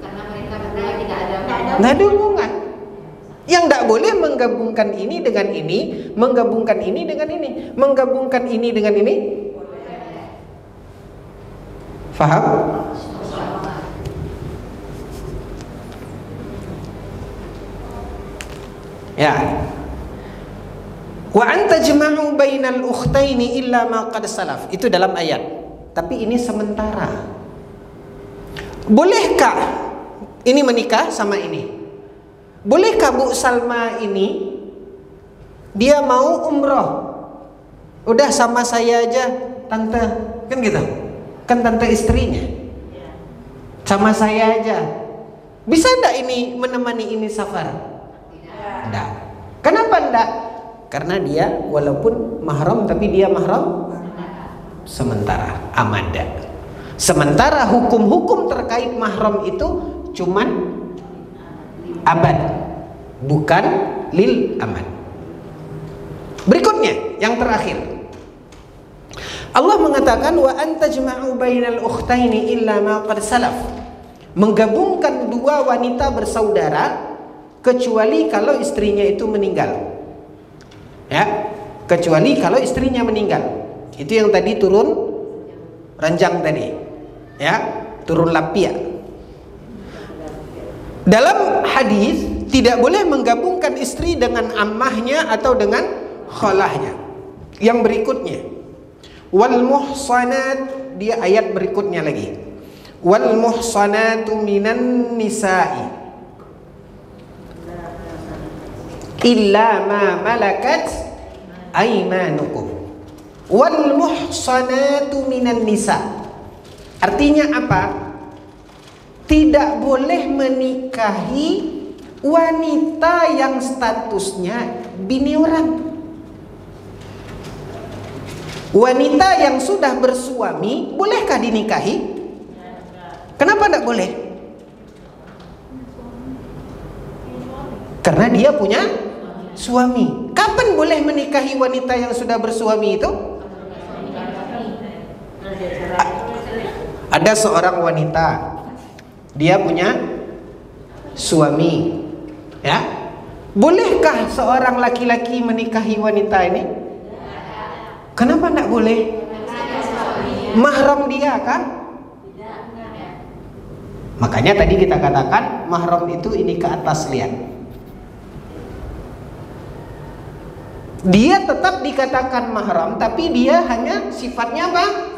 Speaker 3: Karena mereka berdua tidak ada
Speaker 2: hubungan. Yang tidak boleh menggabungkan ini dengan ini, menggabungkan ini dengan ini, menggabungkan ini dengan ini. Faham? Ya. Wa anta jama'u bainal ukhtaini illa ma qad salaf. Itu dalam ayat. Tapi ini sementara. Bolehkah ini menikah sama ini? Bolehkah Bu Salma ini dia mau umroh? Udah sama saya aja, tante. Kan gitu. Kan tante istrinya. Sama saya aja. Bisa enggak ini menemani ini safar? Tidak. Kenapa enggak? Karena dia walaupun mahram tapi dia mahram sementara, amada. Sementara hukum-hukum terkait mahram itu cuman abad, bukan lil amad. Berikutnya yang terakhir, Allah mengatakan wa antajma'u bainal ukhtaini illa ma qad salaf. Menggabungkan dua wanita bersaudara kecuali kalau istrinya itu meninggal. Ya, kecuali kalau istrinya meninggal. Itu yang tadi turun ranjang tadi. Ya, turun lapia. Dalam hadis tidak boleh menggabungkan istri dengan ammahnya atau dengan khalahnya. Yang berikutnya, wal muhsanat, dia ayat berikutnya lagi. Wal muhsanatu minan nisa'i illa ma malakat aymanukum. Wal muhsanatu minan nisa. Artinya apa? Tidak boleh menikahi wanita yang statusnya bini orang. Wanita yang sudah bersuami bolehkah dinikahi? Kenapa tidak boleh? Karena dia punya suami. Kapan boleh menikahi wanita yang sudah bersuami itu? Ada seorang wanita, dia punya suami, ya. Bolehkah seorang laki-laki menikahi wanita ini? Kenapa tidak boleh? Mahram dia kan? Makanya tadi kita katakan mahram itu ini ke atas, lihat. Dia tetap dikatakan mahram, tapi dia hanya sifatnya apa?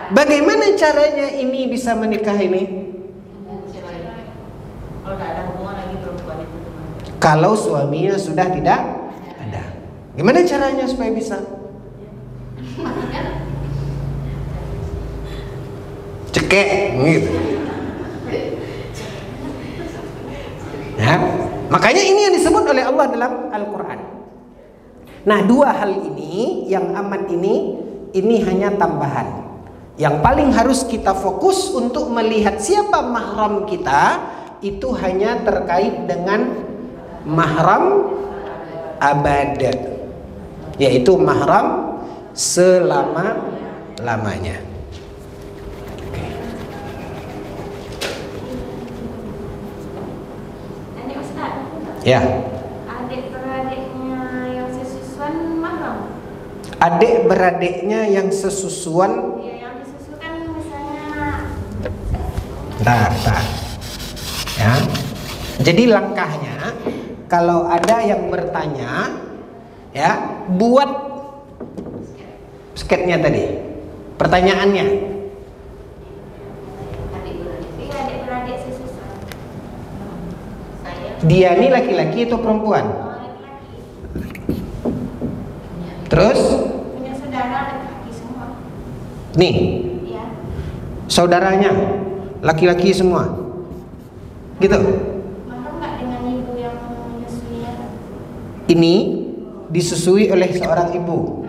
Speaker 2: Bagaimana caranya ini bisa menikah ini? Kalau suaminya sudah tidak ada, gimana caranya supaya bisa? Cekek gitu. Ya, makanya ini yang disebut oleh Allah dalam Al-Quran. Nah, dua hal ini yang amat ini hanya tambahan. Yang paling harus kita fokus untuk melihat siapa mahram kita itu hanya terkait dengan mahram abad, yaitu mahram selama-lamanya.
Speaker 3: Ini Ustaz.
Speaker 2: Ya.
Speaker 3: Adik-beradiknya yang sesusuan mahram.
Speaker 2: Adik-beradiknya yang sesusuan.
Speaker 3: Ya, yang disusukan misalnya.
Speaker 2: Bentar. Ya. Jadi langkahnya, kalau ada yang bertanya, ya, buat sketnya tadi. Pertanyaannya.
Speaker 3: Adik-beradik sesusuan. Saya.
Speaker 2: Dia ini laki-laki atau perempuan?
Speaker 3: Laki-laki.
Speaker 2: Terus?
Speaker 3: Punya saudara laki-laki semua.
Speaker 2: Nih,
Speaker 3: Iya.
Speaker 2: saudaranya laki-laki semua. Gitu.
Speaker 3: Mahram nggak dengan ibu yang menyusuinya?
Speaker 2: Ini disusui oleh seorang ibu.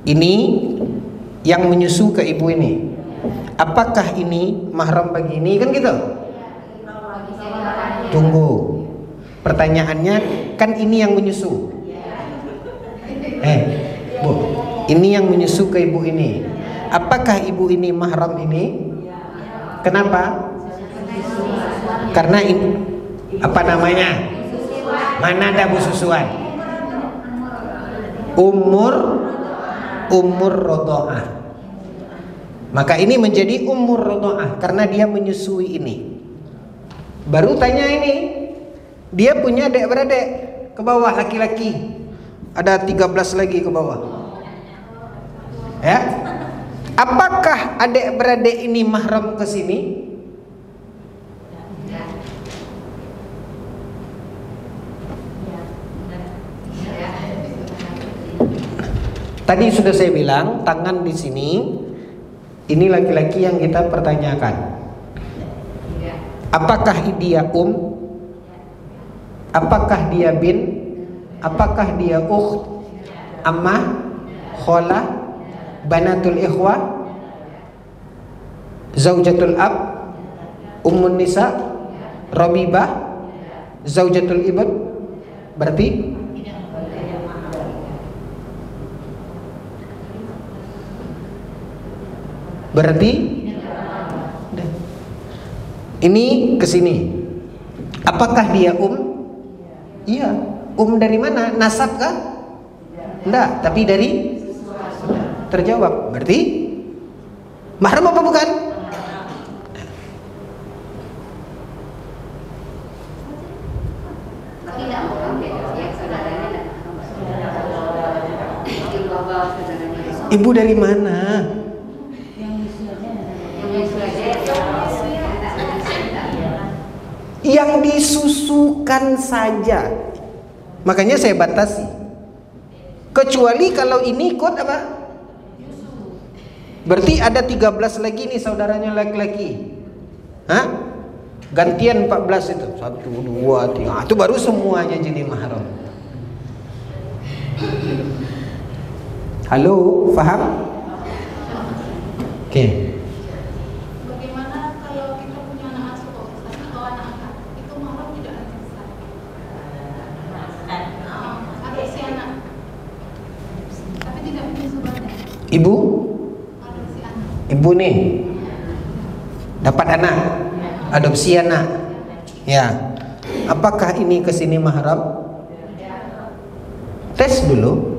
Speaker 2: Ini yang menyusu ke ibu ini. Apakah ini mahram bagi ini? Kan gitu. Tunggu. Pertanyaannya, kan ini yang menyusu. Bu, ini yang menyusu ke ibu ini. Apakah ibu ini mahram ini? Kenapa? Karena ini apa namanya? Mana ada bu susuan? Umur rodoah. Maka ini menjadi umur rodoah karena dia menyusui ini. Baru tanya ini, dia punya adik-beradik ke bawah laki-laki. Ada 13 lagi ke bawah. Ya. Apakah adik-beradik ini mahram ke sini? Tadi sudah saya bilang tangan di sini. Ini laki-laki yang kita pertanyakan. Apakah dia Apakah dia bin? Apakah dia ukht, ammah, khalah, banatul ikhwah, zaujatul ab, ummun nisa, rabibah, zaujatul ibn? Berarti ini ke sini. Apakah dia Iya. Dari mana? Nasab kah? Enggak, tapi dari terjawab. Berarti mahram apa bukan? Ibu dari mana? Yang disusukan saja. Makanya saya batasi. Kecuali kalau ini ikut apa? Berarti ada 13 lagi nih saudaranya laki-laki. Hah? Gantian 14 itu. 1, 2, 3. Itu baru semuanya jadi mahram. Halo, paham? Oke.
Speaker 3: Bagaimana kalau kita punya anak asuh atau anak angkat? Itu mahram tidak ada besar. Adopsi anak. Tapi tidak menyusukannya.
Speaker 2: Ibu?
Speaker 3: Adopsi anak.
Speaker 2: Ibu nih dapat anak, adopsi anak. Ya. Apakah ini kesini mahram? Tes dulu.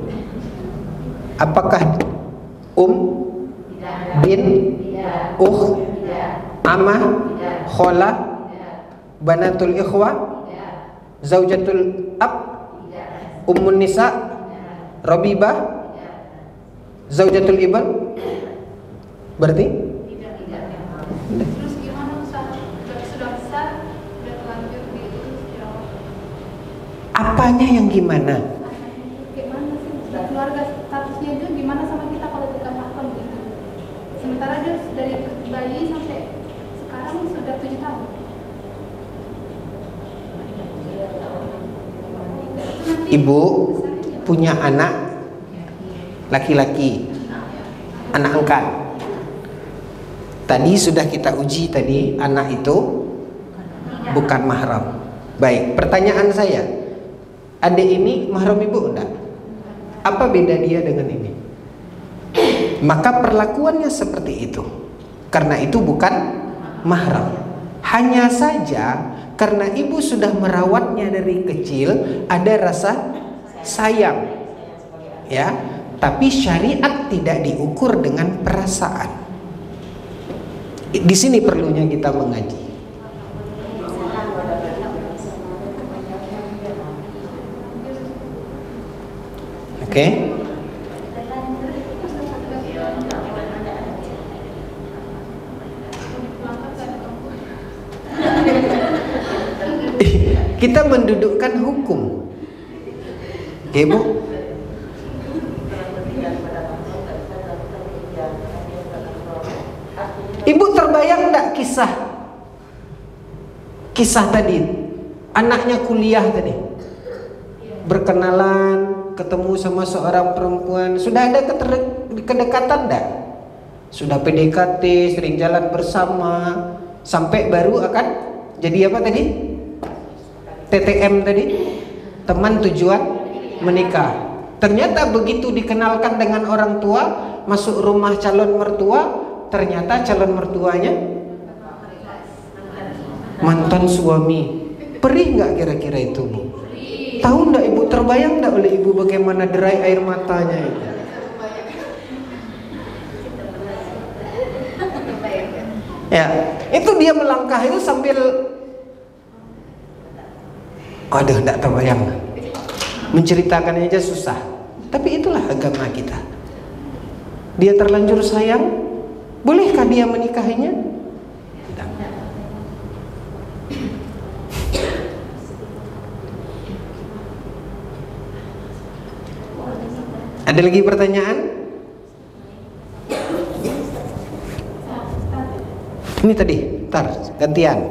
Speaker 2: Apakah bin, amah, khola, banatul ikhwah, zaujatul ab, ummun nisa, rabibah, zaujatul ibn? Berarti?
Speaker 3: Terus gimana Ustaz? Sudah besar, sudah terlanjur diurus ya.
Speaker 2: Apanya yang gimana?
Speaker 3: Gimana sih? Keluarga statusnya itu gimana sama kita kalau bukan mahram gitu? Sementara dia dari bayi sampai sekarang sudah 7 tahun.
Speaker 2: Ibu punya anak laki-laki, anak angkat. Tadi sudah kita uji tadi, anak itu bukan mahram. Baik, pertanyaan saya, adik ini mahram ibu enggak? Apa beda dia dengan ini? Maka perlakuannya seperti itu. Karena itu bukan mahram. Hanya saja karena ibu sudah merawatnya dari kecil, ada rasa sayang. Ya, tapi syariat tidak diukur dengan perasaan. Di sini perlunya kita mengaji. Oke? Kita mendudukkan hukum. Oke, Bu? Ibu terbayang enggak kisah tadi? Anaknya kuliah tadi. Berkenalan, ketemu sama seorang perempuan. Sudah ada kedekatan enggak? Sudah PDKT, sering jalan bersama, sampai baru akan jadi apa tadi? TTM tadi, teman tujuan menikah. Ternyata begitu dikenalkan dengan orang tua, masuk rumah calon mertua, ternyata calon mertuanya mantan suami. Perih nggak kira-kira itu, Bu? Tahu nggak Ibu, terbayang nggak oleh Ibu bagaimana derai air matanya itu? Ya, itu dia melangkah itu sambil, aduh, nggak terbayang. Menceritakannya aja susah. Tapi itulah agama kita. Dia terlanjur sayang, bolehkah dia menikahinya? Tidak. Ada lagi pertanyaan? Ini tadi, ntar gantian.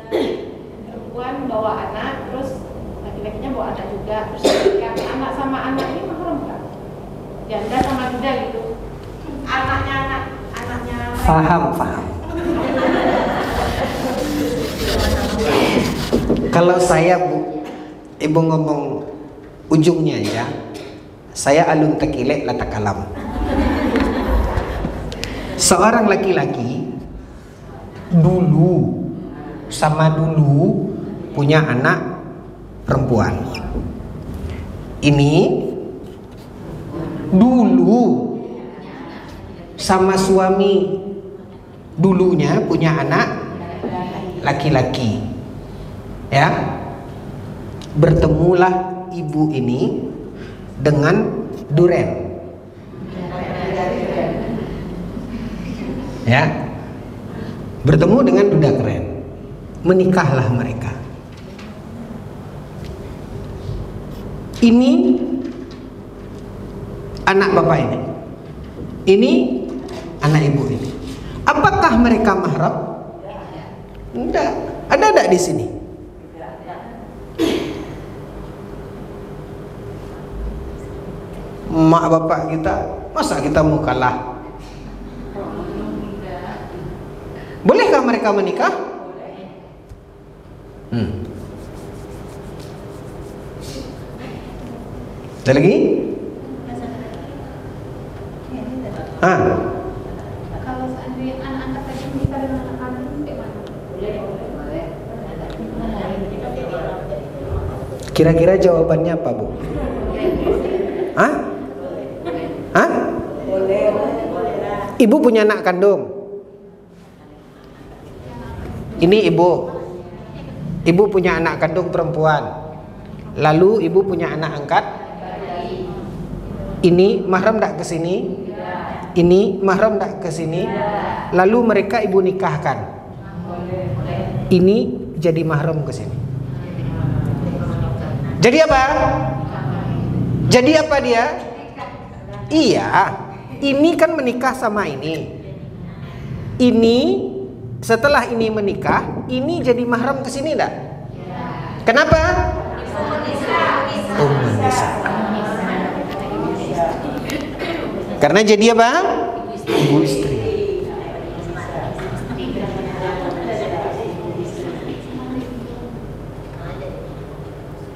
Speaker 3: Perempuan bawa anak, terus laki-lakinya bawa anak juga, terus yang anak sama anak ini mahram nggak? Janda sama duda gitu. Anaknya.
Speaker 2: Faham. Kalau saya, Bu, Ibu ngomong ujungnya ya, saya alun tekilek lata kalam. Seorang laki-laki dulu punya anak perempuan. Ini dulu sama suami dulunya punya anak laki-laki. Ya. Bertemulah ibu ini dengan duren. Ya. Bertemu dengan duda keren. Menikahlah mereka. Ini anak bapak ini. Ini anak ibu ini. Apakah mereka mahram? Tidak. Ada enggak di sini? Mak bapak kita, masa kita mau kalah? Bolehkah mereka menikah? Ada lagi?
Speaker 3: Kalau seandainya anak angkat tadi menikah dengan anak kandung, bagaimana?
Speaker 2: Kira-kira jawabannya apa, Bu? Ibu punya anak kandung. Ini ibu. Ibu punya anak kandung perempuan. Lalu ibu punya anak angkat. Ini mahram tak ke sini? Ini mahram tak ke sini? Lalu mereka ibu nikahkan. Ini jadi mahram ke sini. Jadi apa? Jadi apa dia? Iya. Ini kan menikah sama ini. Ini setelah ini menikah, ini jadi mahram ke sini enggak? Kenapa? Ummun nisa. Karena jadi apa? Ibu istri.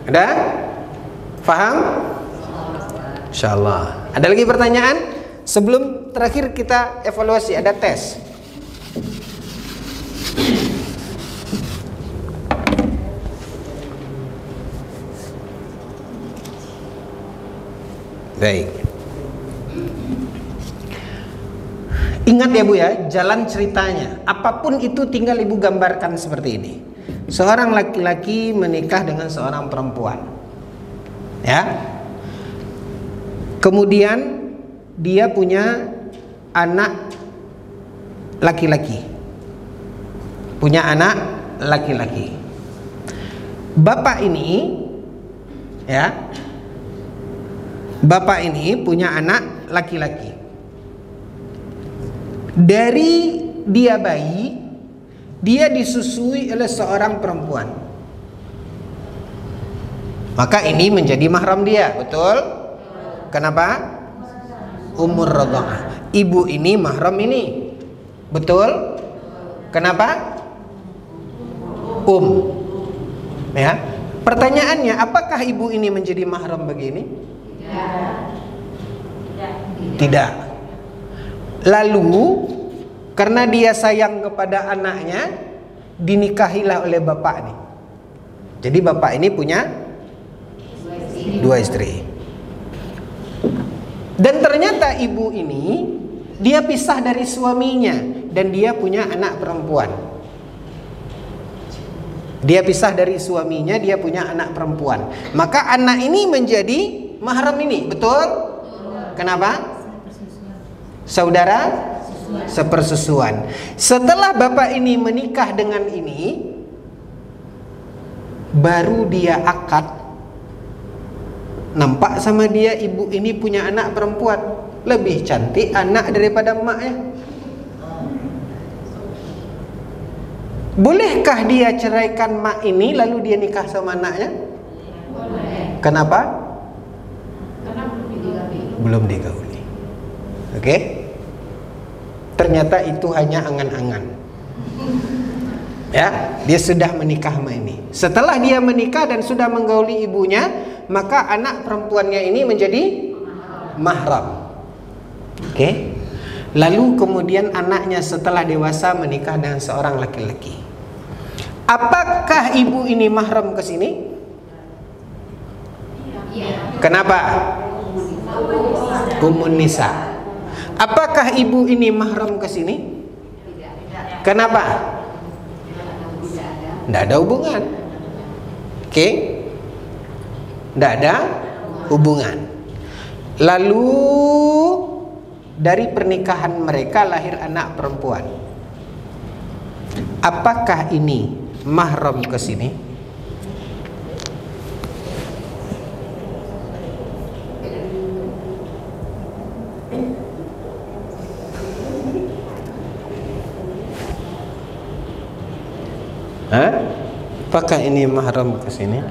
Speaker 2: Ada? Faham? Insyaallah. Ada lagi pertanyaan? Sebelum terakhir kita evaluasi, ada tes. Baik. Ingat ya Bu ya, jalan ceritanya. Apapun itu tinggal Ibu gambarkan seperti ini. Seorang laki-laki menikah dengan seorang perempuan. Ya. Kemudian dia punya anak laki-laki. Punya anak laki-laki. Bapak ini ya. Bapak ini punya anak laki-laki. Dari dia bayi, dia disusui oleh seorang perempuan. Maka ini menjadi mahram dia, betul? Kenapa? Umur radha'ah. Ibu ini mahram ini. Betul? Kenapa? Ya. Pertanyaannya, apakah ibu ini menjadi mahram begini? Tidak. Lalu karena dia sayang kepada anaknya, dinikahilah oleh bapak nih. Jadi bapak ini punya dua istri. Dan ternyata ibu ini dia pisah dari suaminya dan dia punya anak perempuan. Dia pisah dari suaminya, dia punya anak perempuan. Maka anak ini menjadi mahram ini, betul? Kenapa? Saudara sepersusuan. Setelah bapak ini menikah dengan ini, baru dia akad. Nampak sama dia ibu ini punya anak perempuan. Lebih cantik anak daripada emaknya. Bolehkah dia ceraikan mak ini lalu dia nikah sama anaknya?
Speaker 3: Boleh.
Speaker 2: Kenapa?
Speaker 3: Karena
Speaker 2: Belum digauli. Oke? Ternyata itu hanya angan-angan. Ya, dia sudah menikah sama ini. Setelah dia menikah dan sudah menggauli ibunya, maka anak perempuannya ini menjadi mahram. Oke? Lalu kemudian anaknya setelah dewasa menikah dengan seorang laki-laki. Apakah ibu ini mahram ke sini? Kenapa? Ummun nisa. Apakah ibu ini mahram ke sini? Kenapa? Tidak ada hubungan. Oke? Tidak ada hubungan. Lalu dari pernikahan mereka lahir anak perempuan. Apakah ini mahram ke sini? Apakah ini mahram ke sini?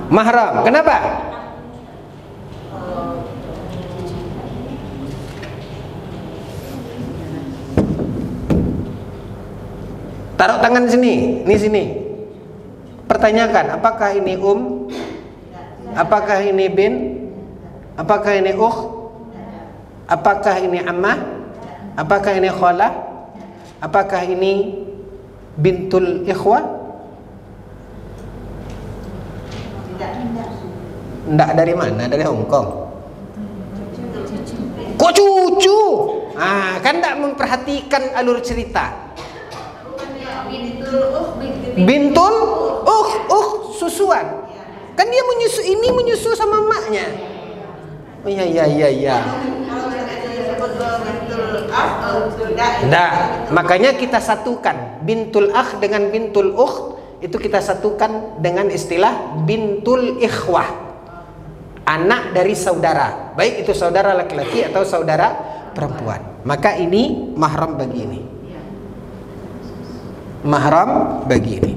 Speaker 2: Mahram. Kenapa? Taruh tangan sini, ini sini. Pertanyakan, apakah ini Apakah ini bin? Apakah ini Apakah ini ammah? Apakah ini khalah? Apakah ini bintul ikhwah? Tidak. Dari mana? Dari Hong Kong. Kok cucu? Kan tidak memperhatikan alur cerita. Bintul susuan. Kan dia menyusu sama emaknya. Oh iya. Nah, makanya kita satukan bintul akh dengan bintul itu kita satukan dengan istilah bintul ikhwah, anak dari saudara, baik itu saudara laki-laki atau saudara perempuan. Maka ini mahram bagi ini. Mahram bagi ini.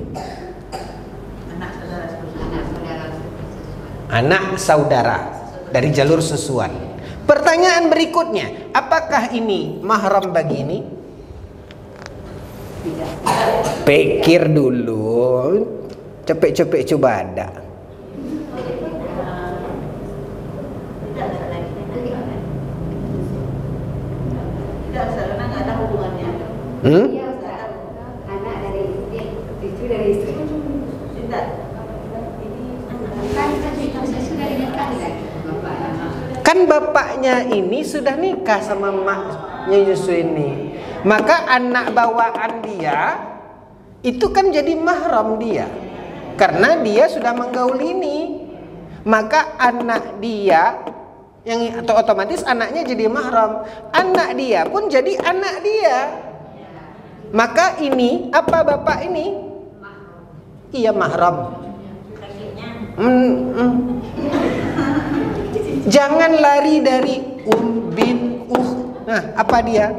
Speaker 2: Anak saudara dari jalur susuan. Pertanyaan berikutnya, apakah ini mahram bagi ini? Pikir dulu, cepet-cepet coba ada.
Speaker 3: Anak dari istri dari istri.
Speaker 2: Kan bapaknya ini sudah nikah sama emaknya Yusuf ini. Maka anak bawaan dia itu kan jadi mahram dia, karena dia sudah menggaul ini. Maka anak dia yang atau otomatis anaknya jadi mahram. Anak dia pun jadi anak dia. Maka ini apa bapak ini? Iya mahram. Jangan lari dari bin Nah, apa dia?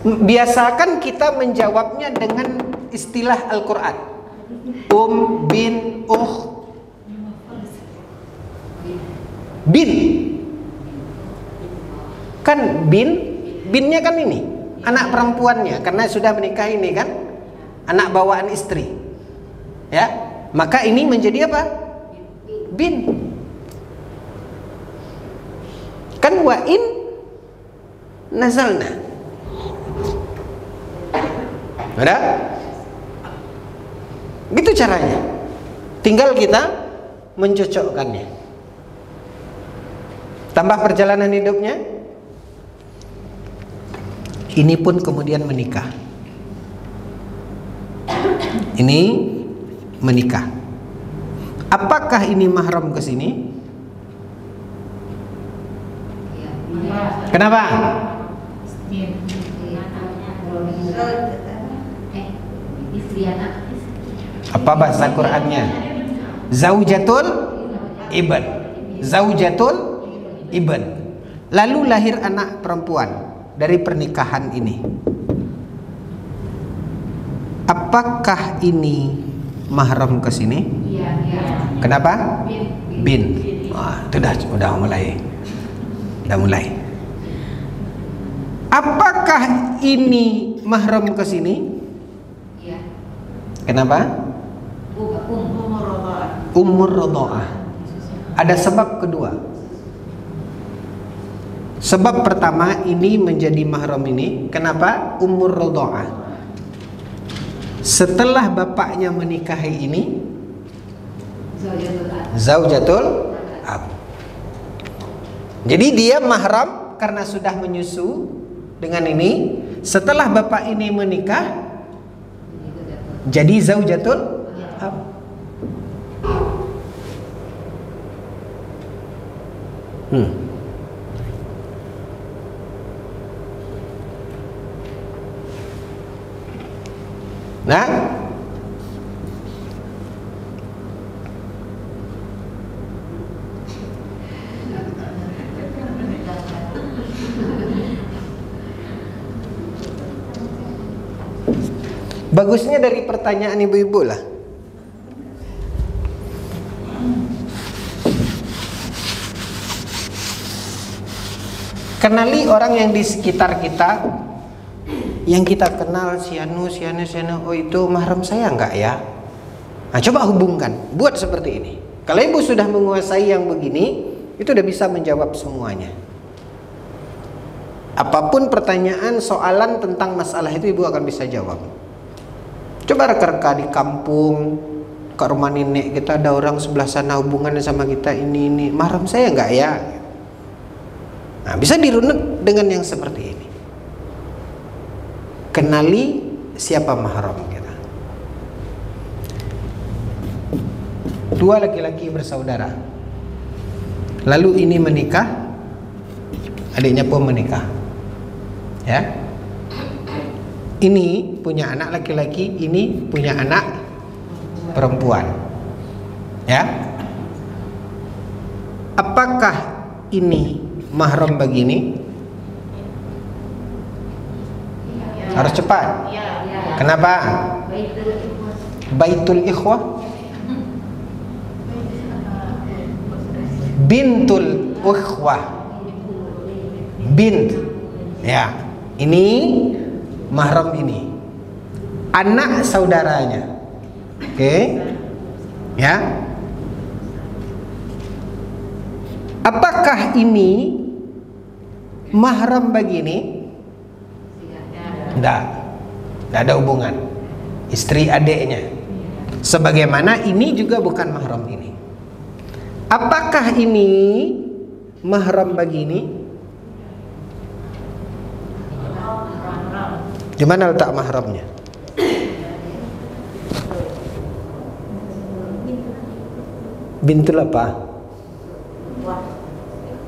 Speaker 2: Biasakan kita menjawabnya dengan istilah Al-Quran. Bin bin. Kan binnya kan ini anak perempuannya, karena sudah menikah ini kan, anak bawaan istri. Ya, maka ini menjadi apa? Bin. Kan wa'in nazalna. Ada? Gitu caranya. Tinggal kita mencocokkannya. Tambah perjalanan hidupnya. Ini pun kemudian menikah. Ini menikah. Apakah ini mahram ke sini? Kenapa? Apa bahasa Qur'annya? Zaujatul ibn. Zaujatul ibn. Lalu lahir anak perempuan dari pernikahan ini. Apakah ini mahram ke sini? Kenapa? Bin. Itu udah mulai. Apakah ini mahram ke sini? Kenapa? Umur radha'ah. Ada sebab kedua. Sebab pertama ini menjadi mahram ini. Kenapa? Umur radha'ah. Setelah bapaknya menikahi ini, zaujatul ab. Jadi dia mahram karena sudah menyusu dengan ini. Setelah bapak ini menikah, jadi zaujatul ab. Nah, bagusnya dari pertanyaan ibu-ibu lah. Kenali orang yang di sekitar kita, yang kita kenal, si anu, oh itu mahram saya enggak ya? Nah, coba hubungkan, buat seperti ini. Kalau ibu sudah menguasai yang begini, itu udah bisa menjawab semuanya. Apapun pertanyaan, soalan tentang masalah itu ibu akan bisa jawab. Coba reka-reka di kampung, ke rumah nenek kita ada orang sebelah sana hubungannya sama kita ini, mahram saya enggak ya? Nah, bisa dirunut dengan yang seperti ini. Kenali siapa mahram kita. Dua laki-laki bersaudara. Lalu ini menikah, adiknya pun menikah. Ya. Ini punya anak laki-laki, ini punya anak perempuan. Ya. Apakah ini mahram begini? Harus cepat. Kenapa? Baitul ikhwah, bintul ikhwah, bint. Ya, ini mahram ini anak saudaranya. Oke. Ya. Apakah ini mahram begini? Tidak ada hubungan. Istri adiknya. Sebagaimana ini juga bukan mahram ini. Apakah ini mahram begini? Di mana letak mahramnya? Bintul apa?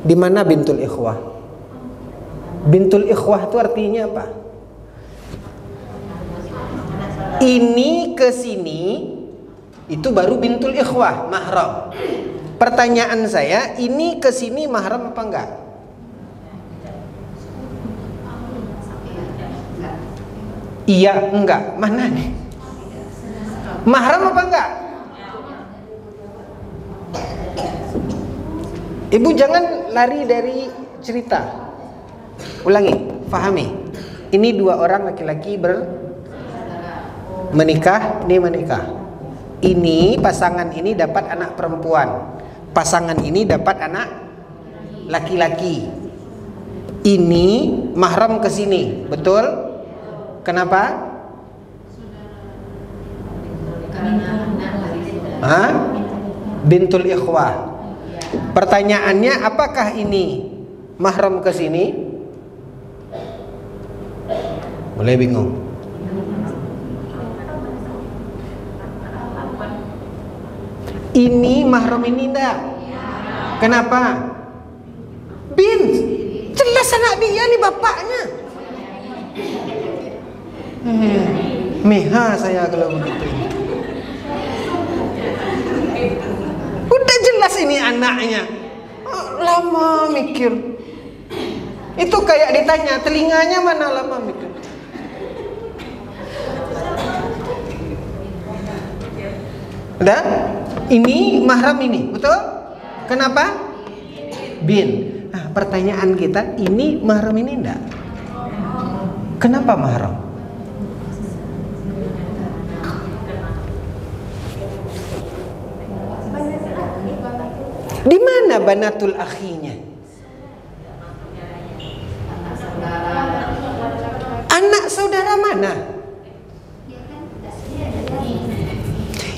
Speaker 2: Di mana bintul ikhwah? Bintul ikhwah itu artinya apa? Ini ke sini itu baru bintul ikhwah, mahram. Pertanyaan saya, ini ke sini mahram apa enggak? Iya, enggak. Mana nih? Mahram apa enggak? Ibu jangan lari dari cerita. Ulangi, fahami. Ini dua orang laki-laki menikah, ini menikah. Ini pasangan ini dapat anak perempuan. Pasangan ini dapat anak laki-laki. Ini mahram ke sini, betul? Kenapa? Hah? Bintul ikhwah. Pertanyaannya, apakah ini mahram ke sini? Mulai bingung. Ini mahram ini enggak? Kenapa? Bint. Jelas anak dia nih bapaknya. Meha saya kalau begitu. Udah jelas ini anaknya. Lama mikir. Itu kayak ditanya telinganya mana, lama mikir. Udah? Ini mahram ini, betul? Kenapa? Bin. Nah, pertanyaan kita, ini mahram ini enggak? Kenapa mahram? Di mana banatul akhinya? Anak saudara mana?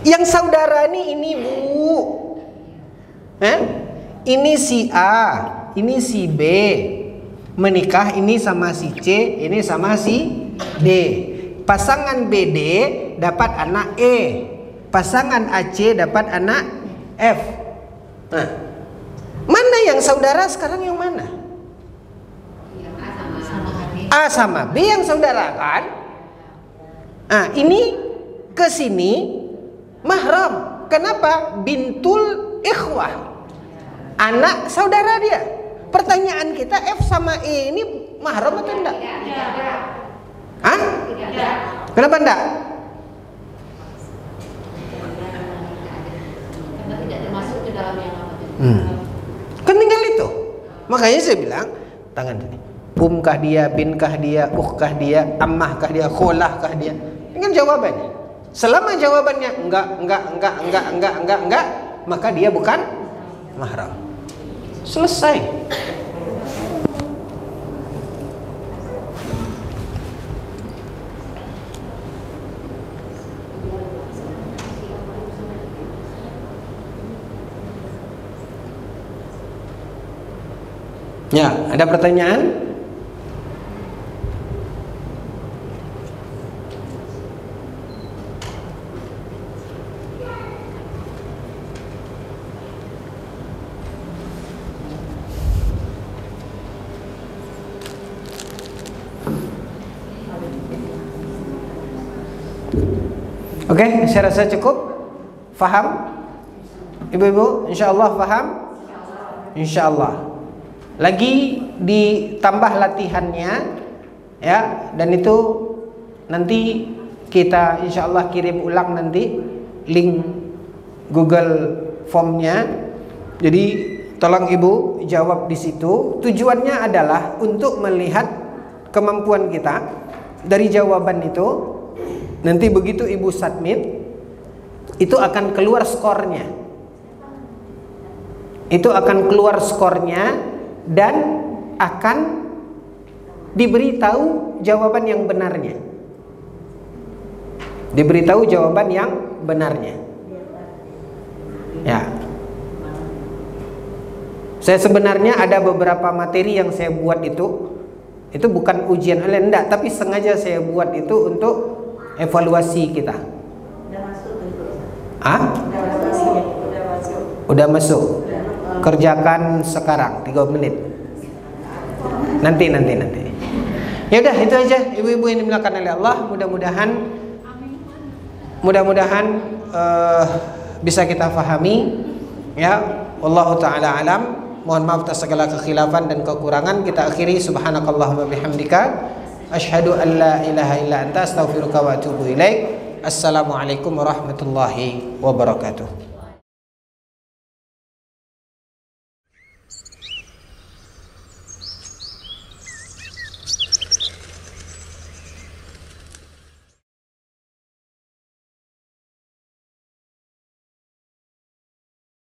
Speaker 2: Yang saudara ini Bu. Ini si A, ini si B. Menikah ini sama si C, ini sama si D. Pasangan BD dapat anak E. Pasangan AC dapat anak F. Nah, mana yang saudara sekarang yang mana? A sama B yang saudara kan? Nah, ini ke sini mahram. Kenapa? Bintul ikhwah. Anak saudara dia. Pertanyaan kita, F sama E ini mahram atau enggak? Hah? Kenapa enggak?
Speaker 4: Karena tidak termasuk ke dalam yang apa?
Speaker 2: Kan tinggal itu. Makanya saya bilang, tangan sini. Umkah dia, binkah dia, ukhkah dia, ammahkah dia, kholahkah dia. Ini kan jawabannya. Selama jawabannya enggak, maka dia bukan mahram. Selesai. Ya, ada pertanyaan? Oke, saya rasa cukup. Faham? Ibu-ibu, insyaallah faham? Insyaallah. Lagi ditambah latihannya ya, dan itu nanti kita insyaallah kirim ulang nanti link Google Formnya. Jadi tolong ibu jawab di situ. Tujuannya adalah untuk melihat kemampuan kita dari jawaban itu. Nanti begitu ibu submit, itu akan keluar skornya. Itu akan keluar skornya dan akan diberitahu jawaban yang benarnya. Diberitahu jawaban yang benarnya. Ya. Saya sebenarnya ada beberapa materi yang saya buat itu bukan ujian online, enggak, tapi sengaja saya buat itu untuk evaluasi kita. Udah masuk. Kerjakan sekarang 3 menit. Nanti. Ya udah, itu aja ibu-ibu yang dimuliakan oleh Allah. Mudah-mudahan bisa kita fahami ya. Wallahu taala alam. Mohon maaf atas segala kekhilafan dan kekurangan. Kita akhiri subhanakallahumma bihamdika asyhadu an la ilaha illa anta astaghfiruka wa atubu ilaik. Assalamualaikum warahmatullahi wabarakatuh.